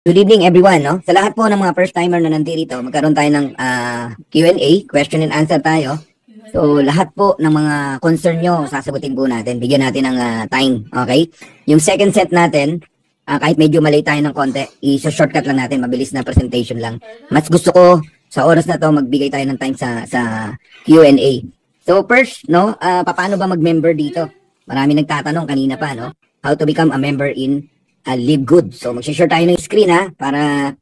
Good evening everyone, no? Sa lahat po ng mga first timer na nandito, magkaroon tayo ng Q&A, question and answer tayo. So lahat po ng mga concern nyo, sasagutin po natin. Bigyan natin ng time, okay? Yung second set natin, kahit medyo malay tayo ng konti, i-shortcut lang natin, mabilis na presentation lang. Mas gusto ko sa oras na to magbigay tayo ng time sa Q&A. So first, no, paano ba mag-member dito? Marami nagtatanong kanina pa, no? How to become a member in Live Good. So mag-share tayo ng screen para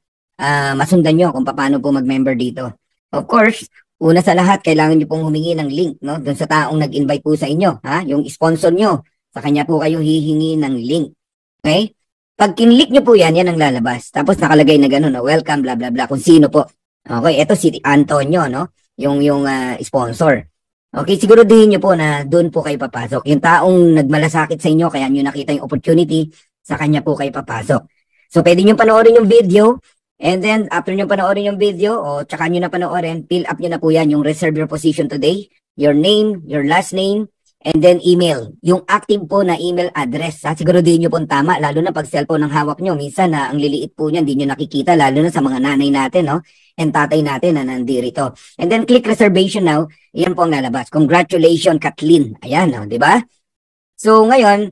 masundan nyo kung paano po mag-member dito. Of course, una sa lahat, kailangan nyo pong humingi ng link, no? Doon sa taong nag-invite po sa inyo, yung sponsor nyo. Sa kanya po kayo hihingi ng link. Okay? Pag kinlik nyo po yan ang lalabas. Tapos nakalagay na gano'n, no? Welcome, blah, blah, blah. Kung sino po. Okay, ito si Antonio, no? Yung sponsor. Okay, siguraduhin nyo po na doon po kayo papasok. Yung taong nagmalasakit sa inyo, kaya nyo nakita yung opportunity, sa kanya po kayo papasok. So, pwede nyo panoorin yung video, and then, after nyo panoorin yung video, o tsaka nyo na panoorin, fill up nyo na po yan, yung reserve your position today, your name, your last name, and then email. Yung active po na email address, siguraduhin nyo po tama, lalo na pag cellphone ang hawak nyo, minsan ang liliit po niyan, hindi nyo nakikita, lalo na sa mga nanay natin, no? And tatay natin na nandirito. And then, click reservation now, yan po ang lalabas. Congratulations, Kathleen. Ayan, no? Diba? So, ngayon,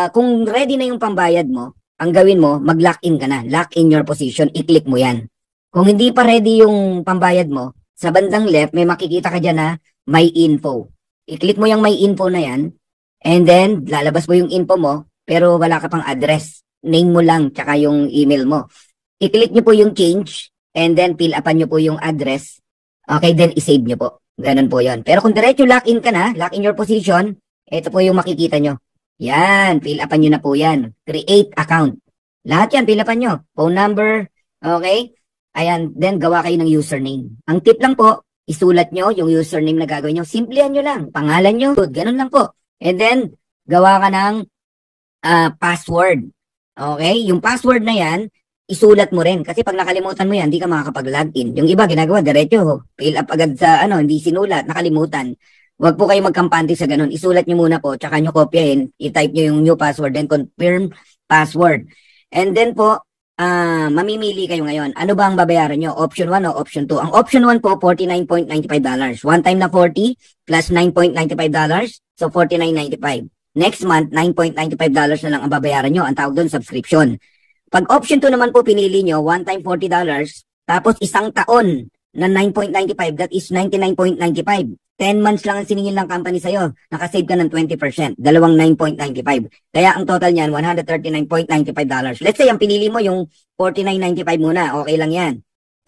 kung ready na yung pambayad mo, ang gawin mo, mag-lock in ka na. Lock in your position, i-click mo yan. Kung hindi pa ready yung pambayad mo, sa bandang left, may makikita ka dyan na may info. I-click mo yung may info na yan, and then, lalabas mo yung info mo, pero wala ka pang address. Name mo lang, tsaka yung email mo. I-click nyo po yung change, and then, fill upan nyo po yung address. Okay, then, i-save nyo po. Ganun po yon. Pero kung diretso lock in ka na, lock in your position, ito po yung makikita nyo. Yan, fill upan nyo na po yan. Create account. Lahat yan, fill upan nyo. Phone number, okay? Ayan, then gawa kayo ng username. Ang tip lang po, isulat nyo yung username na gagawin nyo. Simplihan nyo lang, pangalan nyo, ganun lang po. And then, gawa ka ng password. Okay? Yung password na yan, isulat mo rin. Kasi pag nakalimutan mo yan, hindi ka makakapag-login. Yung iba, ginagawa, diretso, fill up agad sa, hindi sinulat, nakalimutan. Huwag po kayo magkampante sa ganun. Isulat nyo muna po, tsaka nyo kopyahin, i-type nyo yung new password, then confirm password. And then po, mamimili kayo ngayon. Ano ba ang babayaran nyo? Option 1 o option 2? Ang option 1 po, $49.95. One time na 40 plus $9.95, so $49.95. Next month, $9.95 na lang ang babayaran nyo. Ang tawag doon, subscription. Pag option 2 naman po, pinili nyo, one time $40, tapos isang taon na 9.95, that is 99.95. 10 months lang ang siningil ng company sa'yo. Nakasave ka ng 20%. Dalawang 9.95. Kaya ang total niyan, $139.95. Let's say, ang pinili mo yung $49.95 muna. Okay lang yan.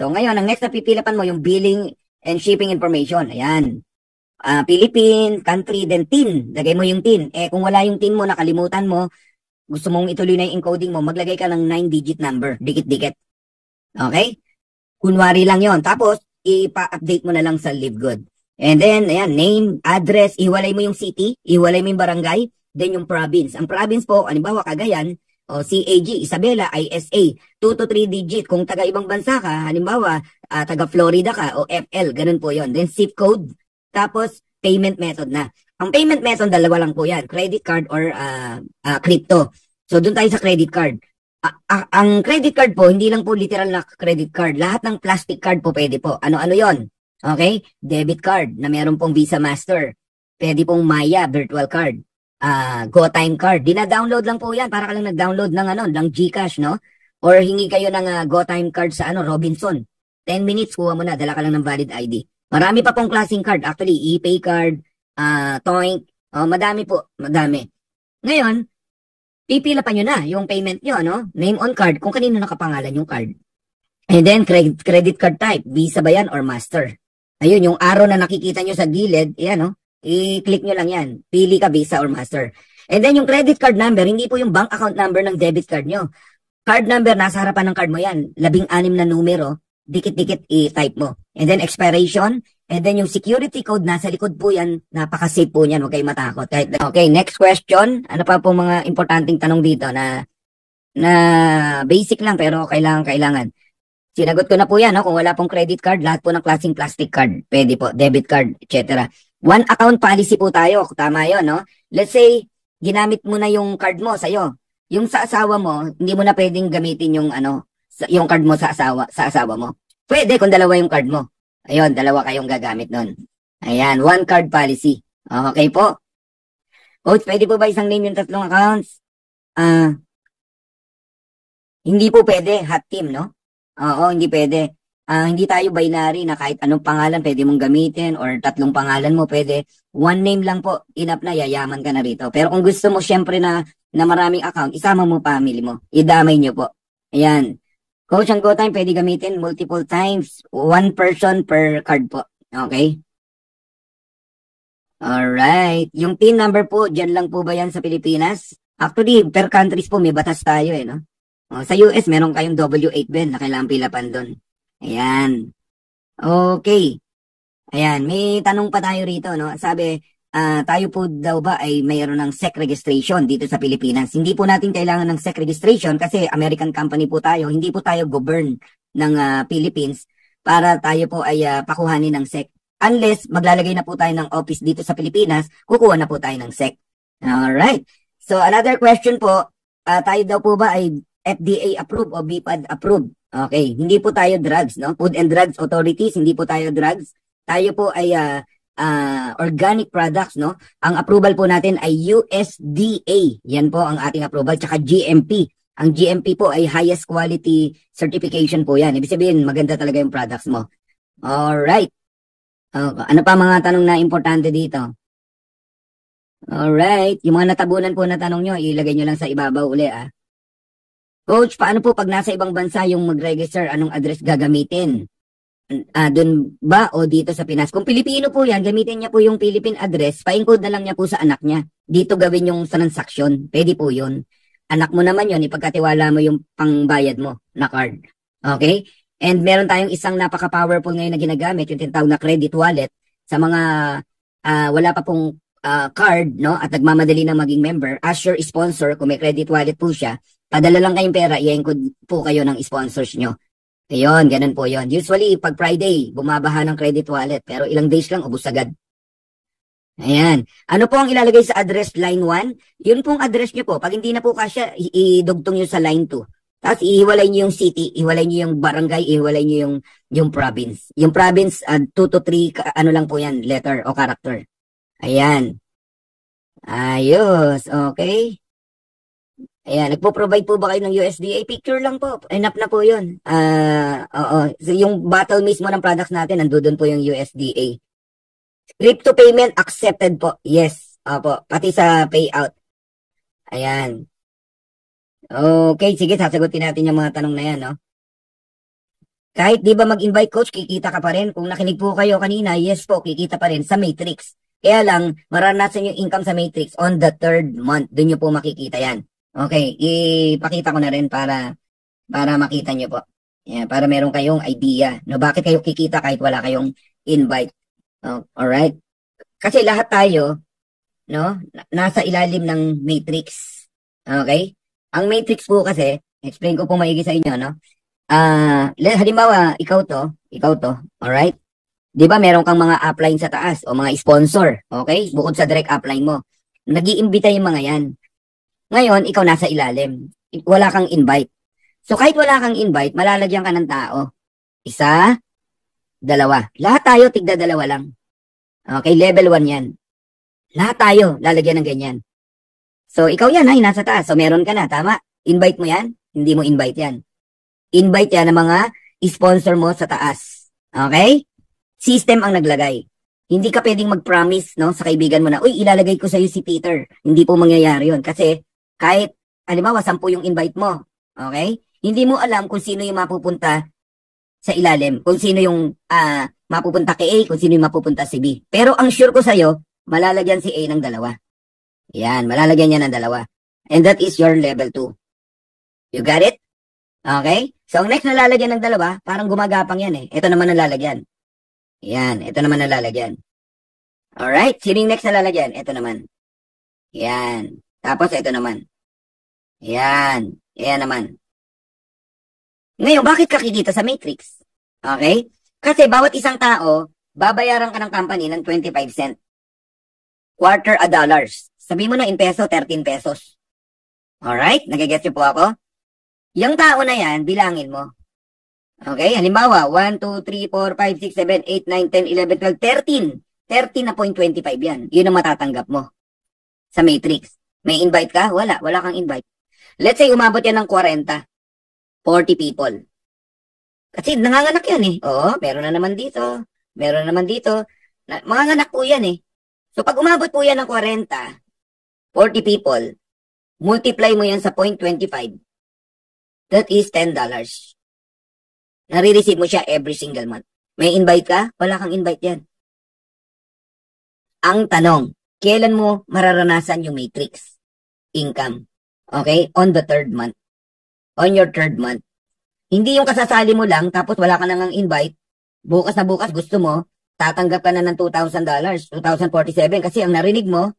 So, ngayon, ang next na pipilapan mo, yung billing and shipping information. Ayan. Philippines, country, then TIN. Lagay mo yung TIN. Kung wala yung TIN mo, nakalimutan mo, gusto mong ituloy na yung encoding mo, maglagay ka ng 9-digit number. Dikit-dikit. Okay? Kunwari lang yon. Tapos, ipa-update mo na lang sa Live Good. And then, ayan, name, address, iwalay mo yung city, iwalay mo yung barangay, then yung province. Ang province po, halimbawa, Cagayan, o CAG, Isabela, ISA, 2 to 3 digit. Kung taga-ibang bansa ka, halimbawa, taga-Florida ka, o FL, ganun po yon. Then zip code, tapos payment method na. Ang payment method, dalawa lang po yan, credit card or crypto. So, dun tayo sa credit card. Ang credit card po, hindi lang po literal na credit card. Lahat ng plastic card po pwede po. Ano-ano yon? Okay? Debit card na meron pong Visa Master. Pwede pong Maya virtual card. GoTime card. Dina-download lang po yan. Para ka lang nag-download ng GCash, no? Or hingi kayo ng GoTime card sa Robinson. 10 minutes, kuha mo na. Dala ka lang ng valid ID. Marami pa pong klaseng card. Actually, ePay card, Toink. Madami po. Madami. Ngayon, pipila pa nyo na yung payment nyo, Name on card, kung kanino nakapangalan yung card. And then, credit card type. Visa ba yan or Master? Ayun, yung arrow na nakikita nyo sa gilid, i-click nyo lang yan. Pili ka, Visa or Master. And then yung credit card number, hindi po yung bank account number ng debit card nyo. Card number, nasa harapan ng card mo yan. 16 na numero, dikit-dikit i-type mo. And then expiration, and then yung security code, nasa likod po yan. Napaka-safe po yan, huwag kayo matakot. Okay, next question. Ano pa po mga importanteng tanong dito na basic lang pero kailangan. Sinagot ko na po yan, kung wala pong credit card, lahat po ng klaseng plastic card, pwede po, debit card, etc. One account policy po tayo, tama yun, Let's say, ginamit mo na yung card mo sa'yo. Yung sa asawa mo, hindi mo na pwedeng gamitin yung yung card mo sa asawa mo. Pwede kung dalawa yung card mo. Ayun, dalawa kayong gagamit nun. Ayan, one card policy. Okay po. Coach, pwede po ba isang name yung tatlong accounts? Hindi po pwede, hot team, no? Oo, hindi pwede. Hindi tayo binary na kahit anong pangalan pwede mong gamitin or tatlong pangalan mo pwede. One name lang po, enough na, yayaman ka na rito. Pero kung gusto mo syempre na maraming account, isama mo family mo. Idamay nyo po. Ayan. Coach, ang GoTime pwede gamitin multiple times. One person per card po. Okay? Alright. Yung PIN number po, dyan lang po ba yan sa Pilipinas? Actually, per countries po, may batas tayo no? Sa US, meron kayong W8 Ben na kailangan pilapan doon. Ayan. Okay. Ayan, may tanong pa tayo rito, no? Sabi, tayo po daw ba ay mayroon ng SEC registration dito sa Pilipinas? Hindi po natin kailangan ng SEC registration kasi American company po tayo. Hindi po tayo govern ng Philippines para tayo po ay pakuhanin ng SEC. Unless maglalagay na po tayo ng office dito sa Pilipinas, kukuha na po tayo ng SEC. Alright. So, another question po, tayo daw po ba ay FDA approved o BPAD approved? Okay, hindi po tayo drugs, no? Food and Drugs Authorities, hindi po tayo drugs. Tayo po ay organic products, no? Ang approval po natin ay USDA. Yan po ang ating approval, tsaka GMP. Ang GMP po ay highest quality certification po yan. Ibig sabihin, maganda talaga yung products mo. Alright. Ano pa mga tanong na importante dito? Alright. Yung mga natabunan po na tanong nyo, ilagay nyo lang sa ibabaw uli, Coach, paano po pag nasa ibang bansa yung mag-register, anong address gagamitin? Doon ba o dito sa Pinas? Kung Pilipino po yan, gamitin niya po yung Philippine address, pa-encode na lang niya po sa anak niya. Dito gawin yung transaction. Pwede po yun. Anak mo naman yun, ipagkatiwala mo yung pangbayad mo na card. Okay? And meron tayong isang napaka-powerful ngayon na ginagamit, yung tinatawag na credit wallet, sa mga wala pa pong card, no? At nagmamadali na maging member, as your sponsor, kung may credit wallet po siya, padala lang kayong pera, i-encode po kayo ng sponsors nyo. Ayun, ganun po yun. Usually, pag Friday, bumabaha ng credit wallet, pero ilang days lang, ubus agad. Ayan. Ano po ang ilalagay sa address line 1? Yun pong address nyo po. Pag hindi na po kasya, idugtong nyo sa line 2. Tapos, ihiwalay nyo yung city, ihiwalay nyo yung barangay, ihiwalay nyo yung province. Yung province, 2 to 3, ano lang po yan, letter o character. Ayan. Ayos. Okay. Ayan, nagpo-provide po ba kayo ng USDA? Picture lang po. Enough na po yun. Oo. So, yung bottle mismo ng products natin, nandoon po yung USDA. Crypto payment accepted po. Yes. Opo. Pati sa payout. Ayan. Okay, sige, sasagutin natin yung mga tanong na yan, no? Kahit di ba mag-invite coach, kikita ka pa rin. Kung nakinig po kayo kanina, yes po, kikita pa rin sa Matrix. Kaya lang, maranasan yung income sa Matrix on the 3rd month. Doon nyo po makikita yan. Okay, ipakita ko na rin para makita nyo po. Yeah, para meron kayong idea. No, bakit kayo kikita kahit wala kayong invite? Alright? Kasi lahat tayo, no, nasa ilalim ng Matrix. Okay? Ang Matrix po kasi, explain ko po maigi sa inyo, no? Halimbawa, ikaw to, alright? Di ba meron kang mga upline sa taas o mga sponsor, okay? Bukod sa direct upline mo. Nag-iimbita yung mga yan. Ngayon, ikaw nasa ilalim. Wala kang invite. So, kahit wala kang invite, malalagyan ka ng tao. 1, 2. Lahat tayo, tigda 2 lang. Okay, level 1 yan. Lahat tayo, lalagyan ng ganyan. So, ikaw yan, ay, nasa taas. So, meron ka na, tama? Invite mo yan? Hindi mo invite yan. Invite yan ng mga sponsor mo sa taas. Okay? System ang naglagay. Hindi ka pwedeng mag-promise, no, sa kaibigan mo na, uy, ilalagay ko sa'yo si Peter. Hindi po mangyayari yun. Kasi, kahit, halimbawa, 10 yung invite mo. Okay? Hindi mo alam kung sino yung mapupunta sa ilalim. Kung sino yung mapupunta kay A, kung sino yung mapupunta si B. Pero ang sure ko sa'yo, malalagyan si A ng 2. Yan, malalagyan niya ng 2. And that is your level 2. You got it? Okay? So, ang next na lalagyan ng 2, parang gumagapang yan eh. Ito naman ang lalagyan. Yan, ito naman ang lalagyan. Alright? Sino yung next na lalagyan? Ito naman. Yan. Tapos, ito naman. Yan. Yan naman. Ngayon, bakit ka kikita sa Matrix? Okay? Kasi bawat isang tao, babayaran ka ng company ng 25 cent. Quarter a dollars. Sabi mo na in peso, 13 pesos. Alright? Nagigets niyo po ako? Yung tao na yan, bilangin mo. Okay? Halimbawa, 1, 2, 3, 4, 5, 6, 7, 8, 9, 10, 11, 12, 13. 13 na 0.25 yan. Yun ang matatanggap mo sa matrix. May invite ka? Wala. Wala kang invite. Let's say, umabot yan ng 40. 40 people. Kasi nanganganak yan eh. Oo, meron na naman dito. Meron na naman dito. Manganganak po yan eh. So, pag umabot po yan ng 40, 40 people, multiply mo yan sa 0.25. That is $10. Nare-receive mo siya every single month. May invite ka? Wala kang invite yan. Ang tanong, kailan mo mararanasan yung matrix income? Okay? On the third month. On your third month. Hindi yung kasasali mo lang, tapos wala ka nang invite. Bukas na bukas, gusto mo, tatanggap ka na ng $2,000, 2,047, kasi ang narinig mo,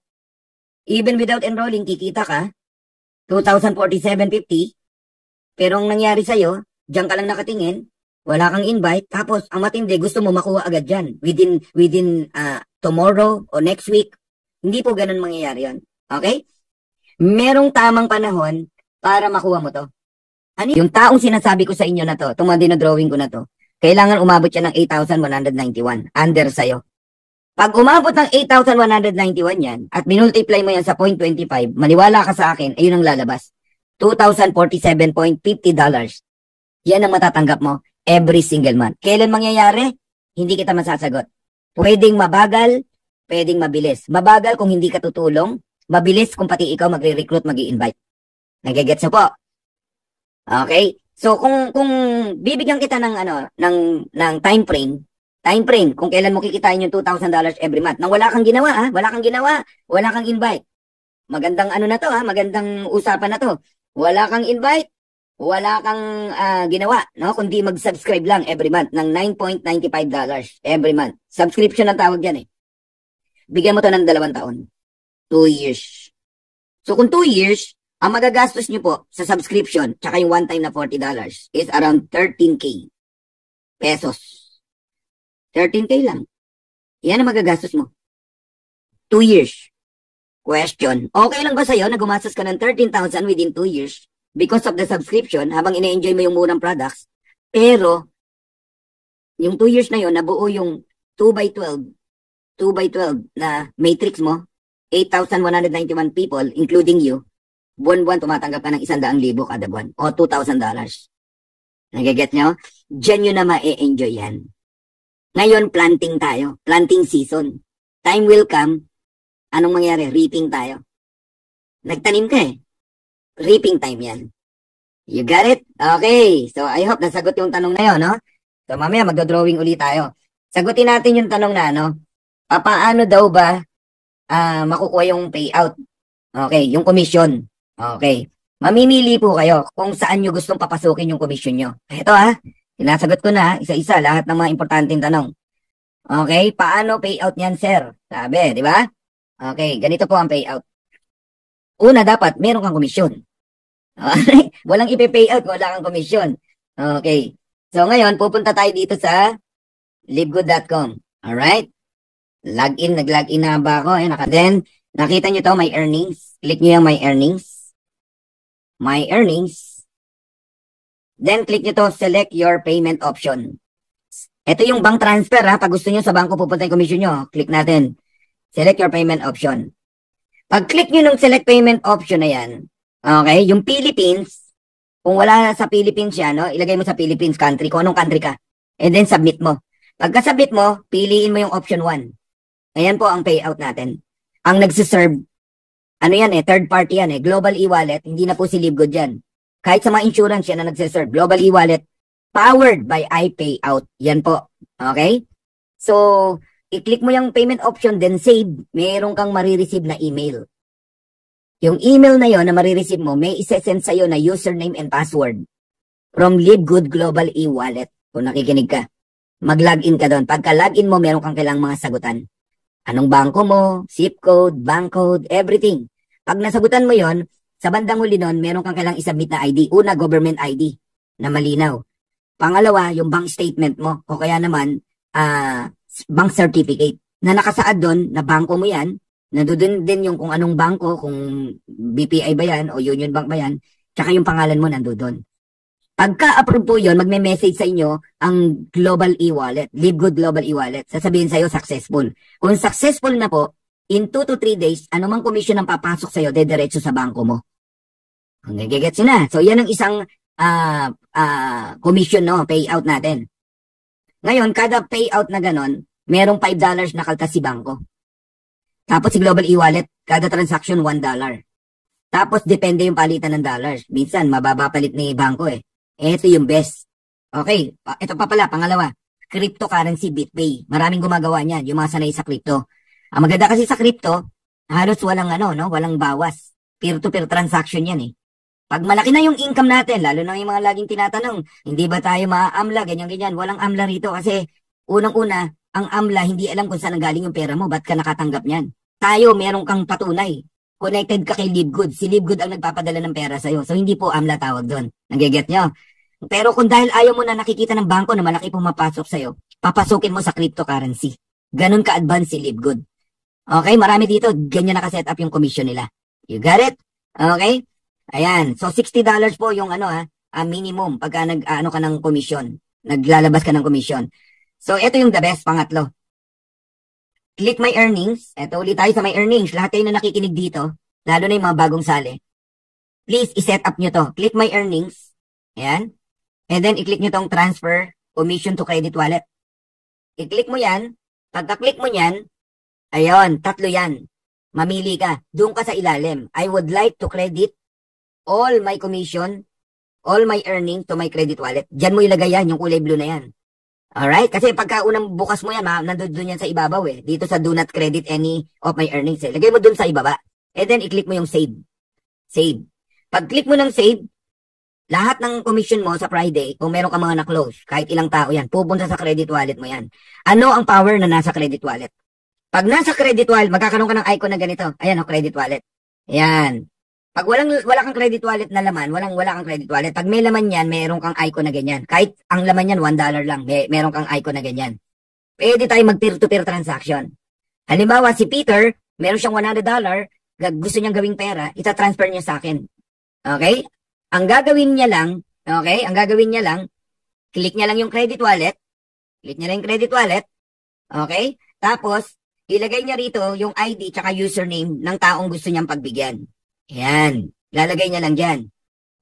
even without enrolling, kikita ka, 2,047.50, pero ang nangyari sa'yo, diyan ka lang nakatingin, wala kang invite, tapos ang matindi, gusto mo makuha agad dyan, within tomorrow o next week. Hindi po ganun mangyayari yon. Okay? Merong tamang panahon para makuha mo to. Ano yung taong sinasabi ko sa inyo na to, itong mga dinodrawing ko na to, kailangan umabot siya ng 8,191 under sa'yo. Pag umabot ng 8,191 yan, at minultiply mo yan sa 0.25, maniwala ka sa akin, ayun ang lalabas. $2,047.50. Yan ang matatanggap mo every single month. Kailan mangyayari? Hindi kita masasagot. Pwedeng mabagal, pwedeng mabilis. Mabagal kung hindi ka tutulong, mabilis kung pati ikaw magre-recruit, mag-i-invite. Nagigets nyo po? Okay? So kung bibigyan kita ng ng time frame kung kailan mo kikitain yung $2,000 every month. Nang wala kang ginawa, wala kang invite. Magandang na to, magandang usapan na to. Wala kang invite, wala kang ginawa, no? Kundi mag-subscribe lang every month ng $9.95 every month. Subscription ang tawag yan eh. Bigyan mo to ng 2 taon. 2 years. So kung 2 years, ang magagastos nyo po sa subscription, tsaka yung one time na $40 is around 13K pesos. 13K lang. Yan ang magagastos mo. 2 years. Question, okay lang ba sa'yo na gumastos ka ng 13,000 within 2 years because of the subscription habang ine-enjoy mo yung murang products, pero yung 2 years na yon nabuo yung 2x12 na matrix mo, 8,191 people, including you, buwan-buwan tumatanggap ka ng 100,000 kada buwan o $2,000. Nagiget nyo? Diyan nyo na ma-enjoy yan. Ngayon, planting tayo. Planting season. Time will come. Anong mangyari? Reaping tayo. Nagtanim ka eh. Reaping time yan. You got it? Okay. So, I hope nasagot yung tanong na yun, no? So, mamaya magdodrawing ulit tayo. Sagutin natin yung tanong na, no? Paano daw ba makukuha yung payout? Okay, yung commission. Okay. Mamimili po kayo kung saan nyo gustong papasukin yung commission nyo. Ito sinasagot ko na isa-isa lahat ng mga importanteng tanong. Okay, paano payout niyan, sir? Sabi, di ba? Okay, ganito po ang payout. Una, dapat meron kang komisyon. Okay? Walang ipe-payout, wala kang komisyon. Okay. So ngayon, pupunta tayo dito sa livegood.com. Alright? Nag-login na ba ako? Then, nakita nyo to, my earnings. Click nyo yung my earnings. My earnings. Then, click nyo to, select your payment option. Ito yung bank transfer Pag gusto nyo sa bangko pupunta yung commission nyo, click natin. Select your payment option. Pag click nyo ng select payment option na yan, okay, yung Philippines, kung wala sa Philippines yan, no, ilagay mo sa Philippines country, kung anong country ka. And then, submit mo. Pagka-submit mo, piliin mo yung option 1. Ayan po ang payout natin. Ang nagsiserve, third party yan Global e-wallet, hindi na po si Livegood yan. Kahit sa mga insurance yan na nagsiserve, Global e-wallet, powered by iPayout. Yan po. Okay? So, i-click mo yung payment option, then save, meron kang marireceive na email. Yung email na yon na marireceive mo, may isa-send sa'yo na username and password from Livegood Global e-wallet. Kung nakikinig ka, mag-login ka doon. Pagka-login mo, meron kang kailangang mga sagutan. Anong bangko mo, zip code, bank code, everything. Pag nasagutan mo yon, sa bandang huli nun, meron kang kailangang isubmit na ID. Una, government ID na malinaw. Pangalawa, yung bank statement mo. O kaya naman, bank certificate na nakasaad doon na bangko mo yan. Nandoon din yung kung anong bangko, kung BPI ba yan o Union Bank ba yan, tsaka yung pangalan mo nandoon. Pagka-approve po yun, magme-message sa inyo ang Global E-Wallet, Livegood Global E-Wallet. Sasabihin sa'yo, successful. Kung successful na po, in 2 to 3 days, anumang commission ang papasok sa'yo, dediretso sa bangko mo. Nagigets nyo na. So, yan ang isang commission, no, payout natin. Ngayon, kada payout na ganon, merong $5 na kaltas si bangko. Tapos si Global E-Wallet, kada transaction $1. Tapos depende yung palitan ng dollars. Minsan, mababa palit ni bangko eh. Ito yung best. Okay, ito pa pala, pangalawa. Cryptocurrency BitPay. Maraming gumagawa niyan, yung mga sanay sa crypto. Ang maganda kasi sa crypto, halos walang walang bawas. Peer-to-peer transaction yan eh. Pag malaki na yung income natin, lalo na yung mga laging tinatanong, hindi ba tayo maaamla, ganyan-ganyan. Walang amla rito kasi unang-una, ang amla hindi alam kung saan galing yung pera mo, ba't ka nakatanggap niyan. Tayo, meron kang patunay. Connected ka kay Livegood. Si Livegood ang nagpapadala ng pera sa'yo. So, hindi po amla tawag doon. Nag-get nyo? Pero kung dahil ayaw mo na nakikita ng bangko na malaki pumapasok sa'yo, papasukin mo sa cryptocurrency. Ganun ka-advance si Livegood. Okay? Marami dito, ganyan nakaset up yung commission nila. You got it? Okay? Ayan. So, $60 po yung minimum pagka ka ng commission. Naglalabas ka ng commission. So, ito yung the best, pangatlo. Click my earnings. Ito ulit tayo sa my earnings. Lahat kayo na nakikinig dito, lalo na yung mga bagong sali. Please, iset up nyo to. Click my earnings. Ayan. And then, i-click nyo tong transfer commission to credit wallet. I-click mo yan. Pagka-click mo yan, ayun, 3 yan. Mamili ka. Doon ka sa ilalim. I would like to credit all my commission, all my earnings to my credit wallet. Diyan mo ilagay yan, yung kulay blue na yan. Alright? Kasi pagka unang bukas mo yan, nandun yan sa ibabaw eh. Dito sa do not credit any of my earnings eh. Lagay mo dun sa ibaba. And then, i-click mo yung save. Save. Pag-click mo ng save, lahat ng commission mo sa Friday, kung meron ka mga na-close, kahit ilang tao yan, pupunta sa credit wallet mo yan. Ano ang power na nasa credit wallet? Pag nasa credit wallet, magkakaroon ka ng icon na ganito. Ayan o, credit wallet. Ayan. Pag wala kang credit wallet na laman, wala kang credit wallet. Pag may laman yan, meron kang icon na ganyan. Kahit ang laman yan, $1 lang, meron kang icon na ganyan. Pwede tayo mag-peer-to-peer transaction. Halimbawa, si Peter, meron siyang $100, gusto niyang gawing pera, itatransfer niya sa akin. Okay? Ang gagawin niya lang, click niya lang yung credit wallet, okay? Tapos, ilagay niya rito yung ID tsaka username ng taong gusto niyang pagbigyan. Ayan. Lalagay niya lang dyan.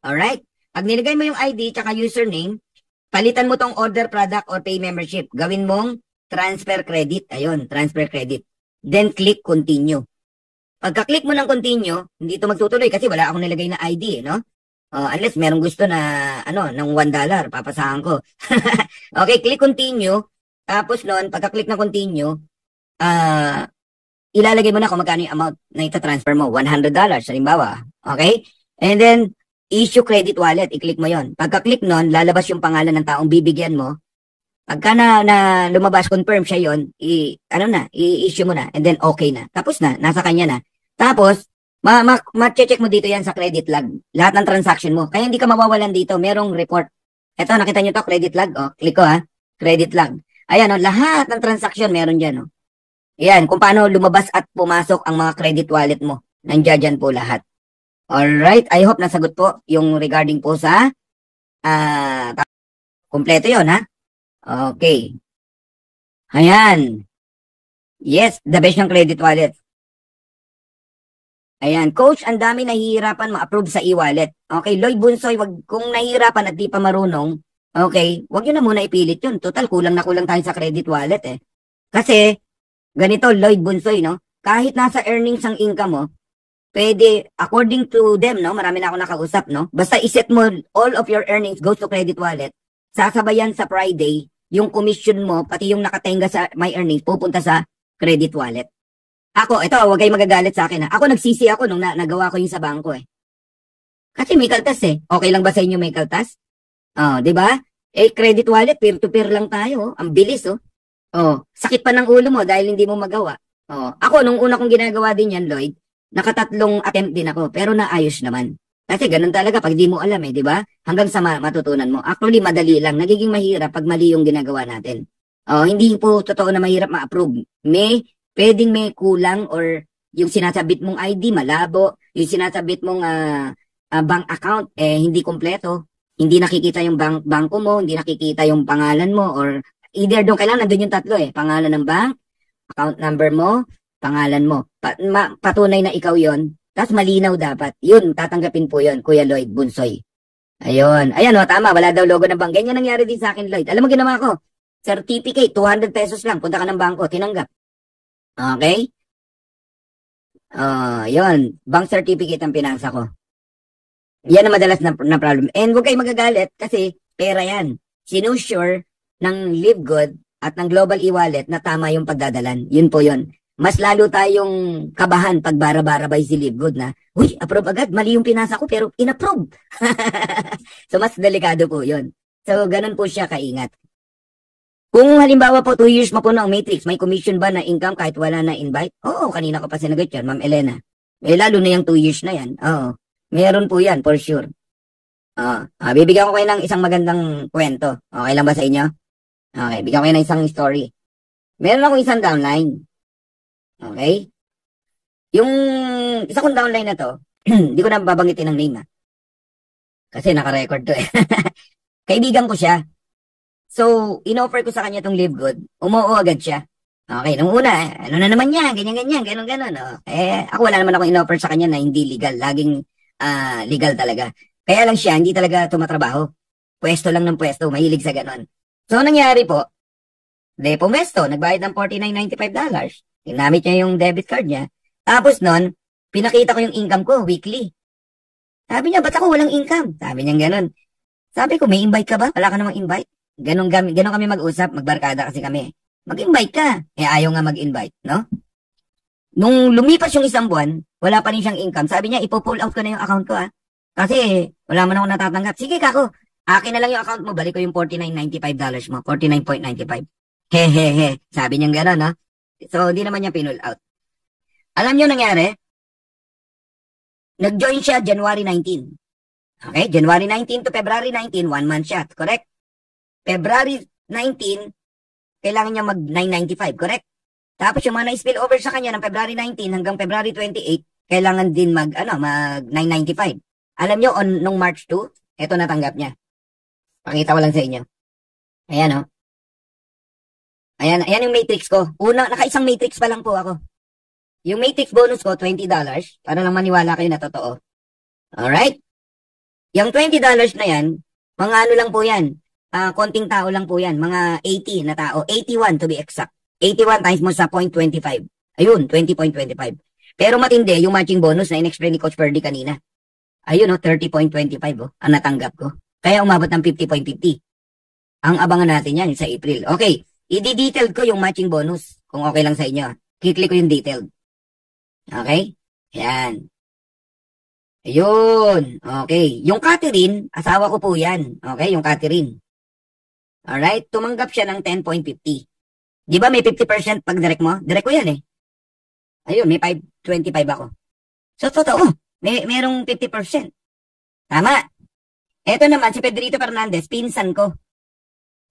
Alright? Pag nilagay mo yung ID tsaka username, palitan mo tong order product or pay membership. Gawin mong transfer credit. Ayun, transfer credit. Then, click continue. Pagka-click mo ng continue, hindi ito magtutuloy kasi wala akong nilagay na ID, no? Unless merong gusto na, ng $1, papasahan ko. Okay, click continue. Tapos noon, pagka-click na continue, ilalagay mo na kung magkano yung amount na ita-transfer mo. $100, halimbawa. Okay? And then, issue credit wallet. I-click mo yon. Pagka-click nun, lalabas yung pangalan ng taong bibigyan mo. Pagka na lumabas, confirm siya yon, i-issue mo na. And then, okay na. Tapos na. Nasa kanya na. Tapos, ma-check mo dito yan sa credit log. Lahat ng transaction mo. Kaya hindi ka mawawalan dito. Merong report. Ito, nakita nyo to, credit log. Click ko credit log. Ayan, lahat ng transaction meron dyan. Ayan, kung paano lumabas at pumasok ang mga credit wallet mo. Nandiyan dyan po lahat. Alright, I hope nasagot po yung regarding po sa kompleto yon Okay. Ayan. Yes, the best yung credit wallet. Ayan, coach, ang dami nahihirapan ma-approve sa e-wallet. Okay, Lloyd Bunsoy, kung nahihirapan at di pa marunong, okay, wag nyo na muna ipilit yun. Total, kulang na kulang tayo sa credit wallet eh. Kasi, ganito, Lloyd Bunsoy, no? Kahit nasa earnings ang income mo, pwede, according to them, no? Marami na ako nakausap, no? Basta iset mo, all of your earnings goes to credit wallet. Sasabayan sa Friday, yung commission mo, pati yung nakatenga sa my earnings, pupunta sa credit wallet. Ako, ito, huwag kayong magagalit sa akin, ha? Ako, nagsisi ako nung nagawa ko yung sa bangko, eh. Kasi may kaltas, eh. Okay lang ba sa inyo may kaltas? Di ba? Credit wallet, peer-to-peer lang tayo, Ang bilis, sakit pa ng ulo mo dahil hindi mo magawa. Ako, nung una kong ginagawa din yan, Lloyd, nakatatlong attempt din ako, pero naayos naman. Kasi ganun talaga pag di mo alam di ba? Hanggang sa matutunan mo. Actually, madali lang. Nagiging mahirap pag mali yung ginagawa natin. Hindi po totoo na mahirap ma-approve. Pwedeng may kulang or yung sinasabit mong ID malabo, yung sinasabit mong bank account hindi kompleto. Hindi nakikita yung bangko mo, hindi nakikita yung pangalan mo, or either doon, kailangan nandun yung tatlo pangalan ng bank, account number mo, pangalan mo. Patunay na ikaw yon. Tapos malinaw dapat. Yun, tatanggapin po yon, Kuya Lloyd Bunsoy. Ayun. Ayan tama, wala daw logo ng bank. Ganyan nangyari din sa akin, Lloyd. Alam mo ginawa ko? Certificate, 200 pesos lang. Punta ka ng bangko, tinanggap. Okay? Yun. Bank certificate ang pinasa ko. Yan ang madalas na problem. And huwag kayo magagalit kasi pera yan. Sinusure ng LiveGood at ng Global e-wallet na tama yung pagdadalan. Yun po yun. Mas lalo tayong kabahan pag bara-barabay si LiveGood na, uy, approve agad, mali yung pinasa ko pero inapprove. So mas delikado po yun. So ganun po siya kaingat. Kung halimbawa po 2 years mapuno ang matrix, may commission ba na income kahit wala na invite? Oo, kanina ko pa sinagot yan, Ma'am Elena. Lalo na yung 2 years na yan. Oo, meron po yan for sure. Bibigyan ko kayo ng isang magandang kwento. Okay lang ba sa inyo? Okay, bigyan ko kayo ng isang story. Meron akong isang downline. Okay? Yung isa kong downline na to, hindi ko na babanggitin ng name kasi naka-record to Kaibigan ko siya. So, in-offer ko sa kanya tong LiveGood, umuo agad siya. Okay, nung una, ano na naman yan, ganyan-ganyan, ganon-ganon. Ako wala naman ako in-offer sa kanya na hindi legal, laging legal talaga. Kaya lang siya, hindi talaga tumatrabaho. Pwesto lang ng pwesto, mahilig sa ganon. So, nangyari po, pumesto, nagbayad ng $49.95. Ginamit niya yung debit card niya. Tapos nun, pinakita ko yung income ko weekly. Sabi niya, ba't ako walang income? Sabi niya ganon. Sabi ko, may invite ka ba? Wala ka namang invite. Ganon kami mag-usap, magbarkada kasi kami. Mag-invite ka. Ayaw nga mag-invite, no? Nung lumipas yung isang buwan, wala pa rin siyang income. Sabi niya, ipo-pull out ko na yung account ko Kasi wala man ako natatanggap. Sige kako, akin na lang yung account mo. Balik ko yung $49.95 mo. $49.95. Hehehe. Sabi niya gano'n, So, di naman niya pinull out. Alam niyo nangyari? Nag-join siya January 19. Okay? January 19 to February 19, 1 month siya. Correct? February 19, kailangan niya mag-995. Correct? Tapos yung mga na-spill over sa kanya ng February 19 hanggang February 28, kailangan din mag-995. Alam niyo, nung March 2, eto natanggap niya. Pakita ko lang sa inyo. Ayan, Ayan yung matrix ko. Naka-isang matrix pa lang po ako. Yung matrix bonus ko, $20, para lang maniwala kayo na totoo. Alright? Yung $20 na yan, mga ano lang po yan, konting tao lang po yan, mga 80 na tao, 81 to be exact. 81 times mo sa 0.25. Ayun, 20.25. Pero matindi, yung matching bonus na in-explain ni Coach Ferdy kanina. Ayun, 30.25, ang natanggap ko. Kaya umabot ng 50.50. Ang abangan natin yan sa April. Okay. I-detailed ko yung matching bonus kung okay lang sa inyo. Kiklik ko yung detailed. Okay? Yan. Ayun. Okay. Yung Catherine, asawa ko po yan. Okay? Yung Catherine. Alright? Tumanggap siya ng 10.50. Di ba may 50% pag direct mo? Direct ko yan Ayun, may 5.25 ako. So, totoo. Merong 50%. Tama. Eto naman, si Pedrito Fernandez, pinsan ko.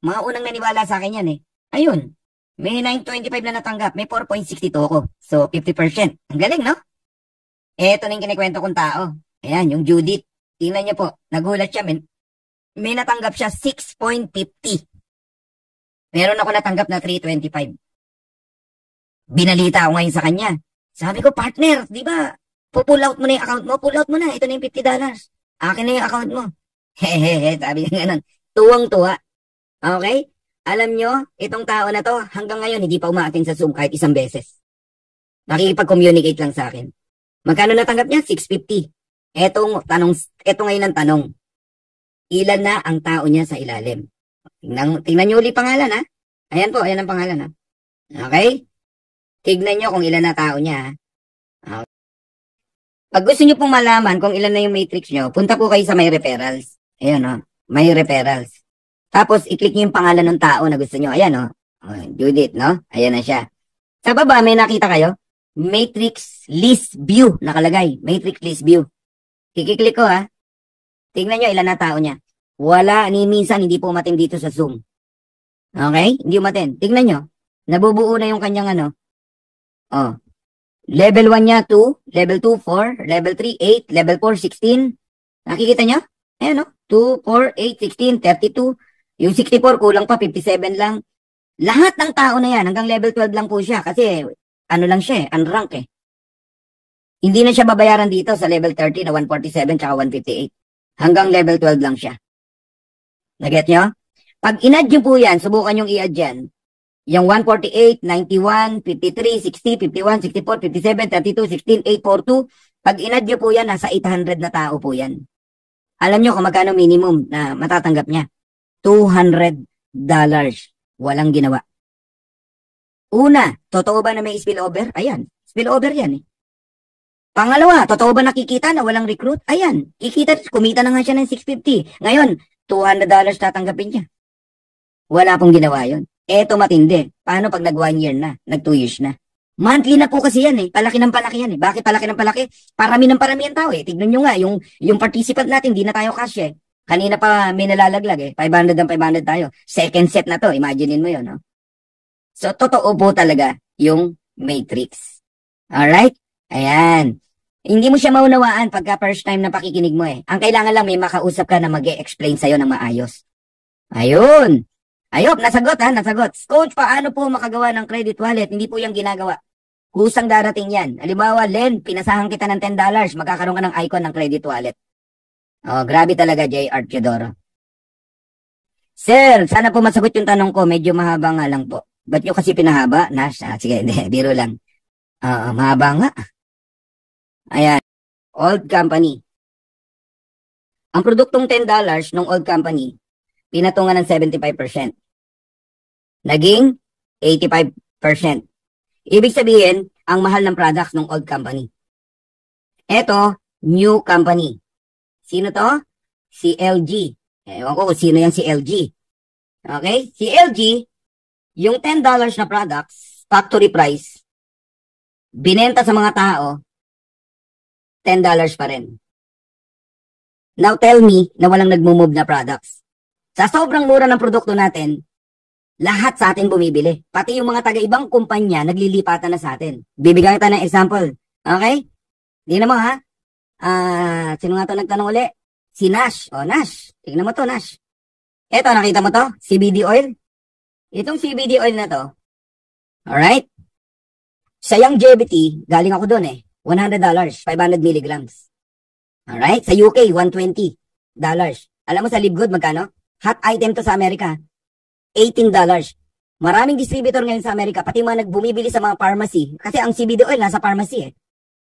Mga unang naniwala sa akin yan Ayun, may 9.25 na natanggap, may 4.62 ako. So, 50%. Ang galing, no? Eto na yung kinikwento kong tao. Ayan, yung Judith. Tingnan niyo po, nagulat siya. May natanggap siya 6.50. Meron ako natanggap na 3.25. Binalita ako ngayon sa kanya. Sabi ko, partner, di ba? Pull out mo na yung account mo. Pull out mo na. Ito na yung $50. Akin na yung account mo. Hehehe, sabi niya ganun. Tuwang-tuwa. Okay? Alam nyo, itong tao na to, hanggang ngayon, hindi pa umaatin sa Zoom kahit isang beses. Nakikipag-communicate lang sa akin. Magkano natanggap niya? 650. Ito ngayon ang tanong. Ilan na ang tao niya sa ilalim? Tingnan nyo ulit pangalan, Ayan po, ayan ang pangalan, Okay? Tignan nyo kung ilan na tao niya, Okay. Pag gusto nyo pong malaman kung ilan na yung matrix nyo, punta po kayo sa may referrals. Ayan, may referrals. Tapos, i-click nyo yung pangalan ng tao na gusto nyo. Ayan, Judith, no? Ayan na siya. Sa baba, may nakita kayo? Matrix List View. Nakalagay. Matrix List View. Kikiklik ko, Tingnan nyo ilan na tao niya. Wala, minsan hindi po umatin dito sa Zoom. Okay? Hindi umatin. Tingnan nyo. Nabubuo na yung kanyang Level 1 niya, 2. Level 2, 4. Level 3, 8. Level 4, 16. Nakikita nyo? Ayan, no? 2, 4, 8, 16, 32. Yung 64, kulang pa, 57 lang. Lahat ng tao na yan, hanggang level 12 lang po siya. Kasi, ano lang siya unrank Hindi na siya babayaran dito sa level 30 na 147 tsaka 158. Hanggang level 12 lang siya. Naget nyo? Pag in-add nyo po yan, subukan yung i-add yan. Yung 148, 91, 53, 60, 51, 64, 57, 32, 16, 8, 42. Pag in-add nyo po yan, nasa 800 na tao po yan. Alam nyo kung magkano minimum na matatanggap niya? $200. Walang ginawa. Una, totoo ba na may spillover? Ayan, spillover yan Pangalawa, totoo ba nakikita na walang recruit? Ayan, kumita na nga siya ng 650. Ngayon, $200 tatanggapin niya. Wala pong ginawa yun. Eto matindi. Paano pag nag 1 year na? Nag 2 years na? Monthly na po kasi yan Palaki ng palaki yan Bakit palaki ng palaki? Parami ng parami ang tao Tignan nyo nga, yung participant natin, di na tayo cash Kanina pa may nalalaglag 500 and 500 tayo. Second set na to, imaginein mo yun, no? So, totoo po talaga yung matrix. Alright? Ayan. Hindi mo siya maunawaan pagka first time na pakikinig mo Ang kailangan lang may makausap ka na mag-e-explain sa'yo ng maayos. Ayun. Ayop, nasagot nasagot. Coach, paano po makagawa ng credit wallet? Hindi po yung ginagawa. Kusang darating yan. Halimbawa, Len, pinasahan kita ng $10, magkakaroon ka ng icon ng credit wallet. Oh, grabe talaga, J.R. Teodoro. Sir, sana po masagot yung tanong ko. Medyo mahaba nga lang po. Ba't nyo kasi pinahaba? Sige, biro lang. Mahaba nga. Ayan. Old company. Ang produktong $10 ng old company, pinatungan ng 75%. Naging 85%. Ibig sabihin, ang mahal ng products ng old company. Eto, new company. Sino to? Si LG. Ewan ko kung sino yan si LG. Okay? Si LG, yung $10 na products, factory price, binenta sa mga tao, $10 pa rin. Now tell me na walang nagmo-move na products. Sa sobrang mura ng produkto natin, lahat sa atin bumibili. Pati yung mga taga-ibang kumpanya, naglilipatan na sa atin. Bibigyan kita ng example. Okay? Tingnan mo sino nga to nagtanong uli? Si Nash. Nash. Tingnan mo to, Nash. Eto, nakita mo to? CBD oil. Itong CBD oil na to, alright? Sa longevity, galing ako doon $100, 500 milligrams. Alright? Sa UK, $120. Alam mo sa Livegood, magkano? Hot item to sa Amerika. $18. Maraming distributor ngayon sa Amerika, pati mga nagbumibili sa mga pharmacy. Kasi ang CBD oil nasa pharmacy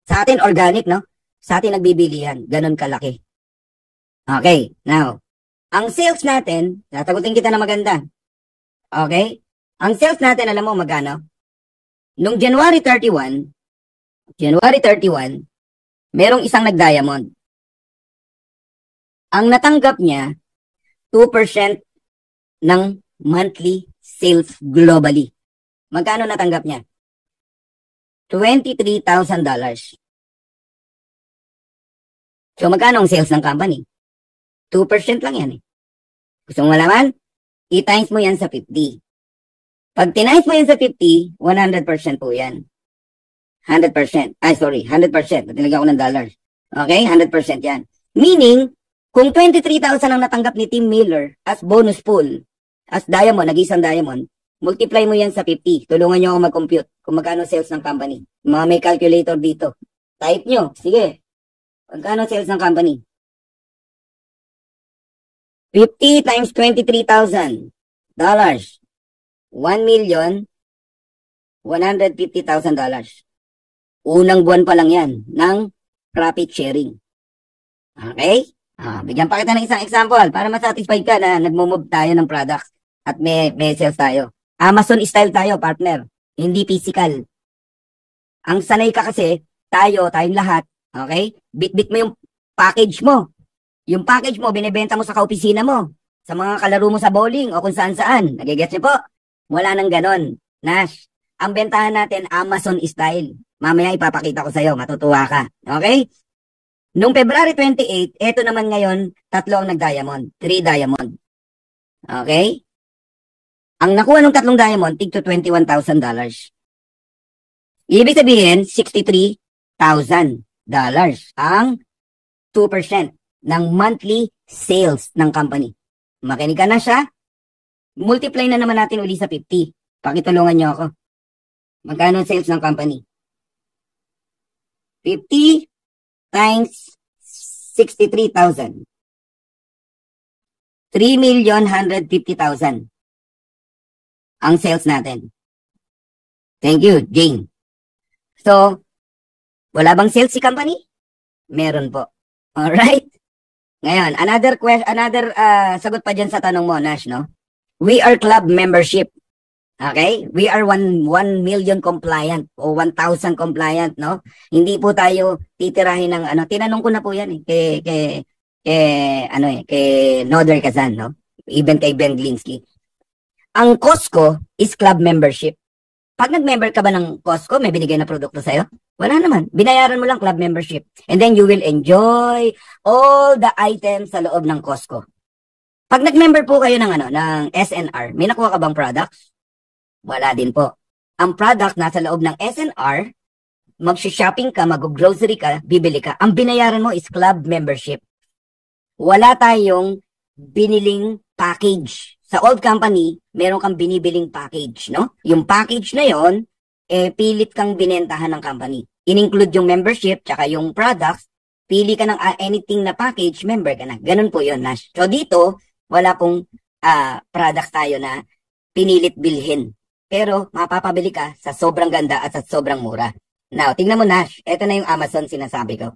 Sa atin, organic, no? Sa atin, nagbibili yan. Ganon kalaki. Okay, now, ang sales natin, tatagutin kita na maganda. Okay? Ang sales natin, alam mo magkano? Nung January 31, merong isang nag-diamond. Ang natanggap niya, 2% ng monthly sales globally. Magkano natanggap niya? $23,000. So, magkano ang sales ng company? 2% lang yan Gusto mo malaman? I-times mo yan sa 50. Pag tinimes mo yan sa 50, 100% po yan. 100%. 100%. Tinagyan ko ng dollars. Okay? 100% yan. Meaning, kung 23,000 ang natanggap ni Tim Miller as bonus pool, as diamond, nag-isang diamond, multiply mo yan sa 50. Tulungan nyo ako mag-compute kung magkano sales ng company. Mga may calculator dito. Type nyo. Sige. Magkano sales ng company? 50 times $23,000. $1,150,000. Unang buwan pa lang yan ng profit sharing. Okay? Bigyan pa kita ng isang example para masatisfied ka na nagmo-move tayo ng products at may sales tayo. Amazon style tayo, partner. Hindi physical. Ang sanay ka kasi, tayong lahat, okay? Bit-bit mo yung package mo. Yung package mo, binibenta mo sa kaopisina mo, sa mga kalaro mo sa bowling o kung saan-saan. Nagigets niyo po? Wala nang ganon. Nash, ang bentahan natin, Amazon style. Mamaya ipapakita ko sa'yo, matutuwa ka. Okay? Nung February 28, eto naman ngayon, 3 ang nag-diamond. 3 diamond. Okay? Ang nakuha ng 3 diamond, tig to $21,000. Ibig sabihin, $63,000 ang 2%. ng monthly sales ng company. Makinig ka na siya. Multiply na naman natin uli sa 50. Pakitulungan nyo ako. Magkano ang sales ng company? 50 times 63,000. 3,150,000 ang sales natin. Thank you, Jane. So, wala bang sales si company? Meron po. Alright? Ngayon, another sagot pa dyan sa tanong mo, Nash, no? We are club membership. Okay? We are 1 million compliant o 1,000 compliant, no? Hindi po tayo titirahin ng tinanong ko na po yan kay Noder Kazan, no? Even kay Ben Glinsky. Ang Costco is club membership. Pag nag-member ka ba ng Costco, may binigay na produkto sa'yo? Wala naman. Binayaran mo lang club membership. And then you will enjoy all the items sa loob ng Costco. Pag nag-member po kayo ng SNR, may nakuha ka bang products? Wala din po. Ang product nasa loob ng SNR, mag-shopping ka, mag-grocery ka, bibili ka. Ang binayaran mo is club membership. Wala tayong biniling package. Sa old company, meron kang binibiling package, no? Yung package na yon, pilit kang binentahan ng company. In-include yung membership, tsaka yung products, pili ka ng anything na package, member ka na. Ganun po yun, Nash. So dito, wala pong products tayo na pinilit bilhin. Pero mapapabili ka sa sobrang ganda at sa sobrang mura. Now, tingnan mo, Nash, ito na yung Amazon sinasabi ko.